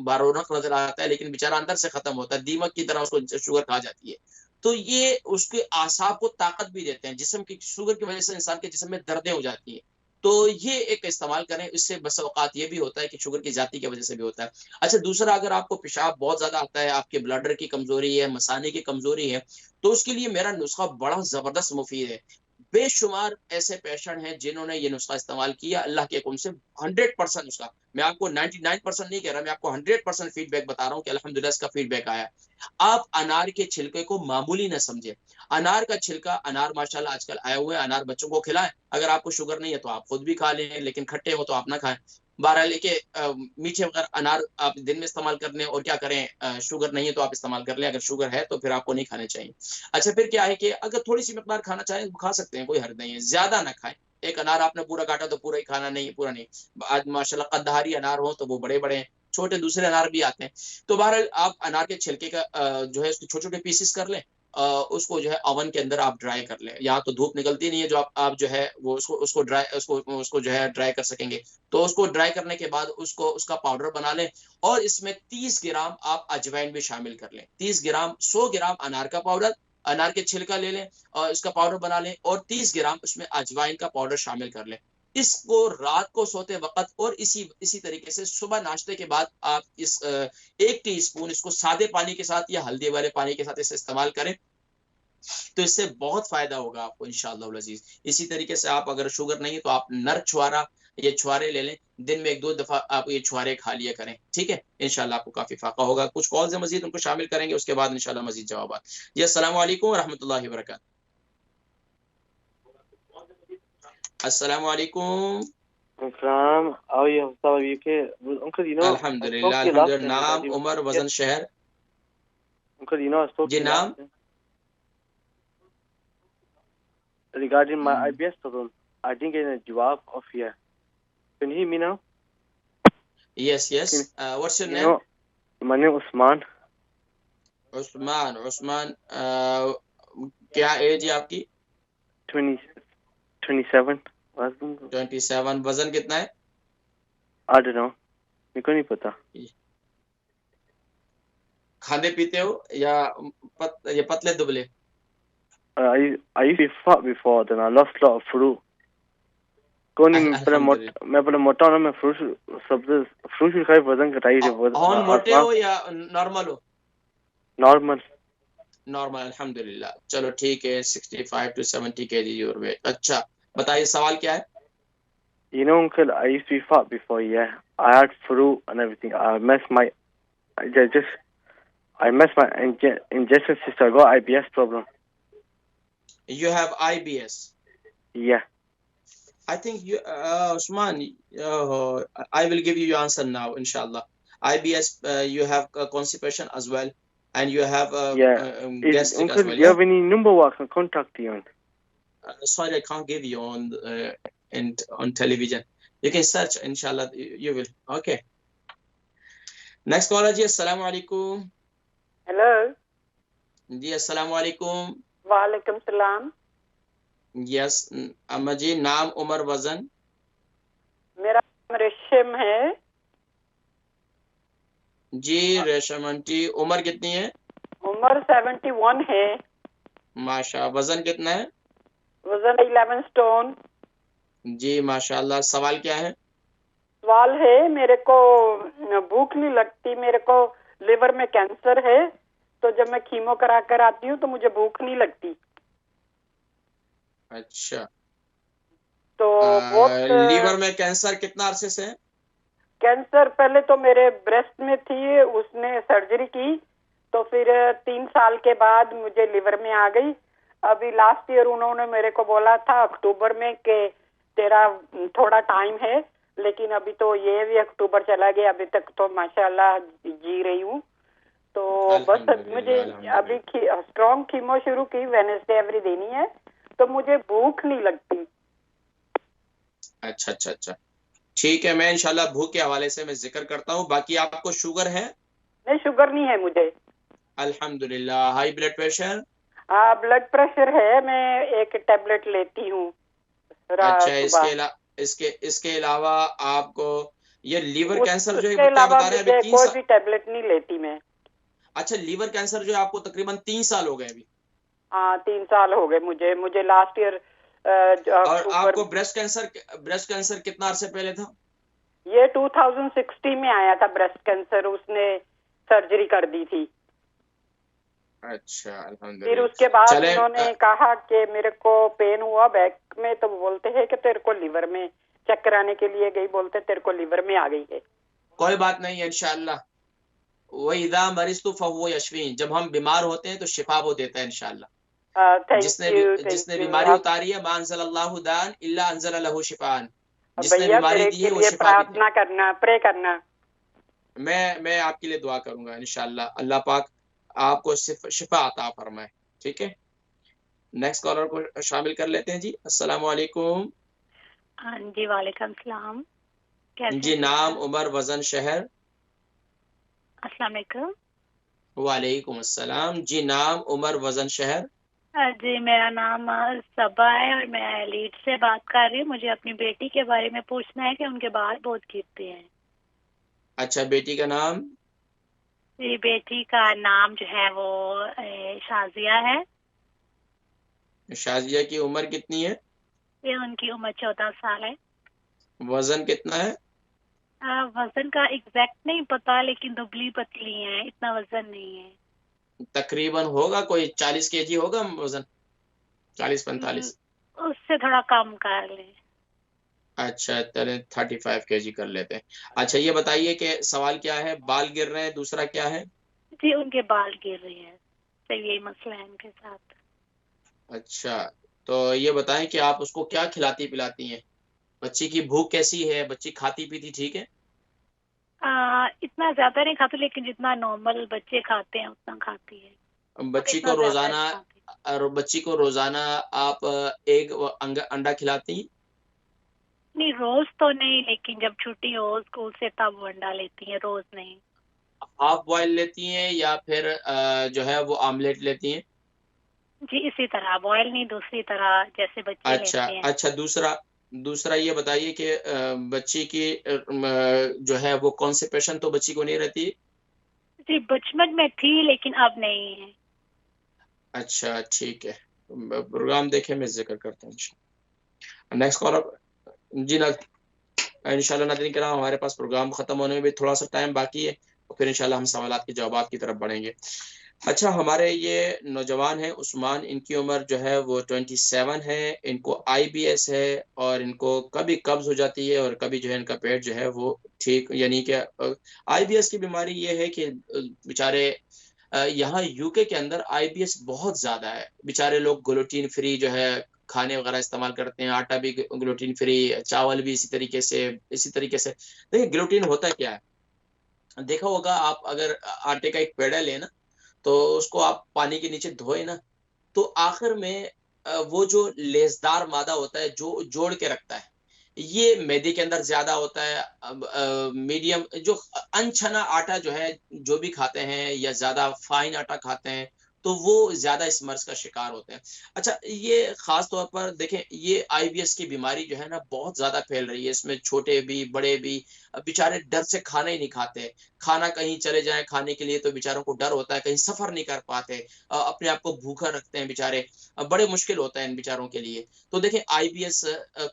बारोनक नजर आता है, लेकिन बेचारा अंदर से खत्म होता है, दीमक की तरह उसको शुगर खा जाती है। तो ये उसके आसाब को ताकत भी देते हैं, जिस्म की शुगर की वजह से इंसान के जिस्म में दर्दें हो जाती हैं। तो ये एक इस्तेमाल करें, इससे बस औकात ये भी होता है कि शुगर की जाति की वजह से भी होता है। अच्छा, दूसरा, अगर आपको पेशाब बहुत ज्यादा आता है, आपके ब्लडर की कमजोरी है, मसाने की कमजोरी है, तो उसके लिए मेरा नुस्खा बड़ा जबरदस्त मुफीद है। बेशुमार ऐसे पेशेंट हैं जिन्होंने ये नुस्खा इस्तेमाल किया, अल्लाह के हुक्म से 100% उसका, मैं आपको 99% नहीं कह रहा, मैं आपको 100% फीडबैक बता रहा हूँ कि अल्हम्दुलिल्लाह इसका फीडबैक आया। आप अनार के छिलके को मामूली न समझे। अनार का छिलका, अनार माशाल्लाह आजकल आए हुए, अनार बच्चों को खिलाएं। अगर आपको शुगर नहीं है तो आप खुद भी खा लें, लेकिन खट्टे हो तो आप ना खाएं। बहरहाल, लेके मीठे वगैरह अनार आप दिन में इस्तेमाल कर लें, और क्या करें, शुगर नहीं है तो आप इस्तेमाल कर लें, अगर शुगर है तो फिर आपको नहीं खाने चाहिए। अच्छा, फिर क्या है कि अगर थोड़ी सी मकदार खाना चाहें तो खा सकते हैं, कोई हर्ज नहीं है, ज्यादा ना खाएं। एक अनार आपने पूरा काटा तो पूरा ही खाना नहीं, पूरा नहीं। आज माशाल्लाह कद्दारी अनार हो तो वो बड़े बड़े हैं, छोटे दूसरे अनार भी आते हैं। तो बहरहाल, आप अनार के छिलके का जो है उसके छोटे छोटे पीसेस कर लें, उसको जो है ओवन के अंदर आप ड्राई कर लें। यहाँ तो धूप निकलती नहीं है जो आप जो है वो उसको ड्राई उसको जो है ड्राई कर सकेंगे। तो उसको ड्राई करने के बाद उसका पाउडर बना लें, और इसमें 30 ग्राम आप अजवाइन भी शामिल कर लें। 30 ग्राम, 100 ग्राम अनार का पाउडर, अनार के छिलका ले लें और इसका पाउडर बना लें, और 30 ग्राम उसमें अजवाइन का पाउडर शामिल कर लें। इसको रात को सोते वक्त, और इसी तरीके से सुबह नाश्ते के बाद आप इस 1 टीस्पून इसको सादे पानी के साथ या हल्दी वाले पानी के साथ इसे इस्तेमाल करें, तो इससे बहुत फायदा होगा आपको इंशाअल्लाह अजीज। इसी तरीके से आप अगर शुगर नहीं है तो आप नर छुआरा, ये छुआरे ले लें, दिन में 1-2 दफा आप ये छुआरे खा लिया करें, ठीक है, इंशाल्लाह आपको काफी फायदा होगा। कुछ कॉल्स है मजीद, उनको शामिल करेंगे, उसके बाद इंशाल्लाह मजीद जवाब। जी, अस्सलाम वालेकुम व रहमतुल्लाहि व बरकातहू। अस्सलाम वालेकुम। Islam, how are you? How are you? Okay, well, Uncle, I spoke अल्हम्दुलिल्लाह to you last अल्हम्दुलिल्लाह। time नाम, regarding उम्र, yes, वजन, शहर? Uncle, I spoke ji, to you last नाम? time regarding my IBS problem. I didn't get a jawab of you. Can you hear me now? Yes, yes. What's your name? Know, my name is Usman. Usman. क्या as है आपकी? 27. 27। वजन कितना है? I don't know. मेरे को नहीं पता. खाने पीते हो या पतले दुबले? I used to be fat before, then I lost a lot of fruit. मैं पहले मोटा हूँ, मैं फ्रूट खाए वजन घटाई थे। मोटे हो या नॉर्मल हो? नॉर्मल अल्हम्दुलिल्लाह। चलो ठीक है, 65 to 70 kg योर वेट। अच्छा, बताइए सवाल क्या है? Uncle, I used to be fat before, yeah. I had fruit and everything. I messed my ingestion system. I got IBS problem. You have IBS? Yeah. I think you, Usman, I will give you your answer now, inshallah. IBS, you have constipation as well, and you have gastric Uncle, as well. Do you have any number I can contact you on? Sorry, I can't give you on television. You can search, inshallah, you will. Okay. Next caller ji, assalamu alaikum. Hello. जी, अस्सलाम वालेकुम। वालेकुम सलाम। Yes अम्मा जी, नाम, उम्र, वजन? मेरा नाम रेशम है। जी रेशम आंटी, उम्र कितनी है? उम्र 71 है। माशा। वजन कितना है? वजन 11 स्टोन। जी माशाल्लाह। सवाल क्या है? सवाल है, मेरे को भूख नहीं लगती, मेरे को लिवर में कैंसर है, तो जब मैं कीमो करा कर आती हूँ तो मुझे भूख नहीं लगती। अच्छा, तो बहुत लीवर में कैंसर कितना अरसे से है? कैंसर पहले तो मेरे ब्रेस्ट में थी, उसने सर्जरी की, तो फिर 3 साल के बाद मुझे लिवर में आ गई। अभी लास्ट ईयर उन्होंने मेरे को बोला था अक्टूबर में कि तेरा थोड़ा टाइम है, लेकिन अभी तो ये भी अक्टूबर चला गया, अभी तक तो माशाल्लाह जी रही हूँ। तो बस मुझे अभी स्ट्रॉन्ग कीमो शुरू की, वेडनेसडे एवरी देनी है, तो मुझे भूख नहीं लगती। अच्छा अच्छा अच्छा, ठीक है, मैं इंशाल्लाह भूख के हवाले से मैं जिक्र करता हूँ। बाकी आपको शुगर है? नहीं, शुगर नहीं है मुझे। अल्हम्दुलिल्लाह। High blood pressure? हाँ, ब्लड प्रेशर है, मैं एक टेबलेट लेती हूँ। अच्छा, इसके अलावा आपको ये लीवर कैंसर जो है उसके अलावा बता रहे हैं अभी कोई भी टेबलेट नहीं लेती मैं। अच्छा, लीवर कैंसर जो है आपको तकरीबन 3 साल हो गए अभी? हाँ, 3 साल हो गए मुझे लास्ट ईयर। और आपको ब्रेस्ट कैंसर कितना अरसे पहले था? ये 2016 में आया था ब्रेस्ट कैंसर, उसने सर्जरी कर दी थी। अच्छा, अल्हम्दुलिल्लाह। फिर उसके बाद उन्होंने कहा कि मेरे को पेन हुआ बैक में, तो बोलते हैं कि तेरे को लिवर में चेक कराने के लिए गई, बोलते तेरे को लिवर में आ गई है। कोई बात नहीं है इंशाअल्लाह। वइज़ा मरिज़तु फहुव यशफीन, जब हम बीमार होते हैं तो शिफा वो देता है इंशाअल्लाह। जिसने बीमारी उतारी है, मा अंज़लल्लाहु दान इल्ला अंज़ल लहू शिफान, जिसने बीमारी दी है वो शिफा भी प्रार्थना करना, प्रे करना। मैं आपके लिए दुआ करूंगा इंशाअल्लाह, अल्लाह पाक आपको शिफा अता फरमाए। ठीक है, नेक्स्ट कॉलर को शामिल कर लेते हैं जी। अस्सलाम वालेकुम। हाँ जी, वालेकुम सलाम। जी, नाम, उम्र, वजन, शहर? अस्सलाम वालेकुम। वालेकुम अस्सलाम। जी, नाम, उम्र, वजन, शहर? जी, मेरा नाम सबा है और मैं लीड से बात कर रही हूँ। मुझे अपनी बेटी के बारे में पूछना है कि उनके बाल बहुत गिरते हैं। अच्छा, बेटी का नाम? मेरी बेटी का नाम जो है वो शाजिया है। शाजिया की उम्र कितनी है? ये उनकी उम्र 14 साल है। वजन कितना है? वजन का एग्जैक्ट नहीं पता, लेकिन दुबली पतली है, इतना वजन नहीं है। तकरीबन होगा कोई 40 kg होगा वजन, 40-45? उससे थोड़ा कम कर ले। अच्छा, 35 kg कर लेते हैं। अच्छा, ये बताइए कि सवाल क्या है? बाल गिर रहे हैं, दूसरा क्या है? जी, उनके बाल गिर रहे हैं, तो यही मसला है उनके साथ। अच्छा, तो ये बताएं कि आप उसको क्या खिलाती पिलाती हैं? बच्ची की भूख कैसी है? बच्ची खाती पीती ठीक है? इतना ज्यादा नहीं खाती, लेकिन जितना नॉर्मल बच्चे खाते हैं उतना खाती है। बच्ची को रोजाना आप एग अंडा खिलाती हैं? नहीं, रोज तो नहीं, लेकिन जब छुट्टी हो स्कूल से तब वो अंडा लेती है, रोज नहीं। हाफ बॉयल लेती हैं या फिर जो है वो ऑमलेट लेती हैं? जी, इसी तरह, बॉयल नहीं, दूसरी तरह जैसे बच्चे लेते हैं। अच्छा, दूसरा ये बताइए कि बच्ची की जो है वो कॉन्स्टिपेशन तो बच्ची को नहीं रहती? जी, बचपन में थी, लेकिन अब नहीं है। अच्छा, ठीक है, प्रोग्राम देखे मैं जिक्र करता हूँ। नेक्स्ट कॉलर जी। इंशाल्लाह नाज़रीन किराम, हमारे पास प्रोग्राम खत्म होने में भी थोड़ा सा टाइम बाकी है, और फिर इंशाल्लाह हम सवालात के जवाब की तरफ बढ़ेंगे। अच्छा, हमारे ये नौजवान हैं उस्मान, इनकी उम्र जो है वो 27 है। इनको IBS है और इनको कभी कब्ज हो जाती है और कभी जो है इनका पेट जो है वो ठीक, यानी कि IBS की बीमारी ये है कि बेचारे यहाँ UK के अंदर IBS बहुत ज़्यादा है। बेचारे लोग ग्लूटीन फ्री जो है खाने वगैरह इस्तेमाल करते हैं, आटा भी ग्लूटीन फ्री, चावल भी इसी तरीके से। देखिए, ग्लूटीन होता क्या है, देखा होगा आप, अगर आटे का एक पेड़ा लेना तो उसको आप पानी के नीचे धोए ना, तो आखिर में वो जो लेसदार मादा होता है जो जोड़ के रखता है, ये मैदे के अंदर ज्यादा होता है। मीडियम जो अनछना आटा जो है, जो भी खाते हैं या ज्यादा फाइन आटा खाते हैं, तो वो ज्यादा इस मर्ज का शिकार होते हैं। अच्छा, ये खास तौर पर देखें, ये IBS की बीमारी जो है ना बहुत ज्यादा फैल रही है। इसमें छोटे भी बड़े भी बेचारे डर से खाना ही नहीं खाते। खाना कहीं चले जाएं खाने के लिए तो बेचारों को डर होता है, कहीं सफर नहीं कर पाते, अपने आप को भूखा रखते हैं बेचारे, बड़े मुश्किल होता है इन बेचारों के लिए। तो देखें, IBS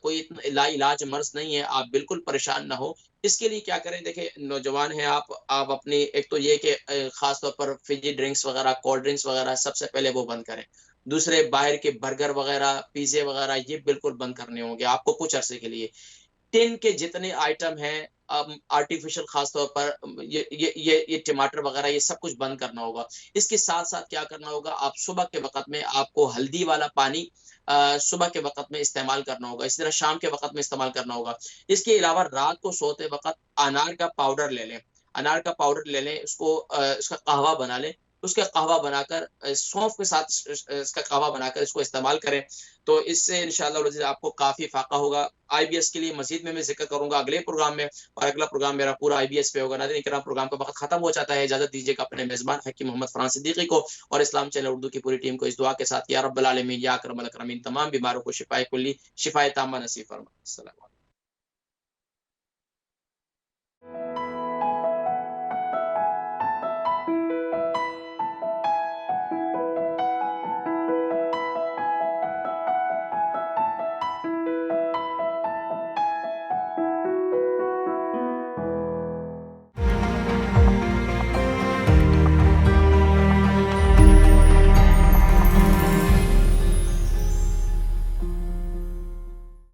कोई इतना लाइलाज मर्ज नहीं है, आप बिल्कुल परेशान ना हो। इसके लिए क्या करें, देखें, नौजवान हैं आप अपनी, एक तो ये कि खास तौर पर फिजी ड्रिंक्स वगैरह, कोल्ड ड्रिंक्स वगैरह सबसे पहले वो बंद करें। दूसरे बाहर के बर्गर वगैरह, पिज़्ज़े वगैरह ये बिल्कुल बंद करने होंगे आपको कुछ अरसे के लिए। टिन के जितने आइटम हैं आर्टिफिशियल खास तौर पर ये टमाटर वगैरह ये सब कुछ बंद करना होगा। इसके साथ-साथ क्या करना होगा, आप सुबह के वक़्त में आपको हल्दी वाला पानी सुबह के वक़्त में इस्तेमाल करना होगा, इसी तरह शाम के वक़्त में इस्तेमाल करना होगा। इसके अलावा रात को सोते वक़्त अनार का पाउडर ले लें, अनार का पाउडर ले लें, उसको इसका कहवा बना लें, उसका कहवा बनाकर सौंफ के साथ इसका कहवा बनाकर इसको इस्तेमाल करें, तो इससे इंशाअल्लाह वज़ीर आपको काफ़ी फ़ायदा होगा। आईबीएस के लिए मज़ीद में मैं ज़िक्र करूँगा अगले प्रोग्राम में, और अगला प्रोग्राम मेरा पूरा आईबीएस पे होगा। नाज़रीन किराम, प्रोग्राम का वक़्त ख़त्म हो जाता है, इजाज़त दीजिएगा अपने मेज़बान हकीम मोहम्मद फरहान सिद्दीकी को और इस्लाम चैनल उर्दू की पूरी टीम को इस दुआ के साथ, या रब्बल आलमीन या अकरमल अकरमीन, तमाम बीमारों को शिफ़ाए कुल्ली, शिफ़ाए ताम्मा नसीब फरमा। अस्सलाम वालेकुम।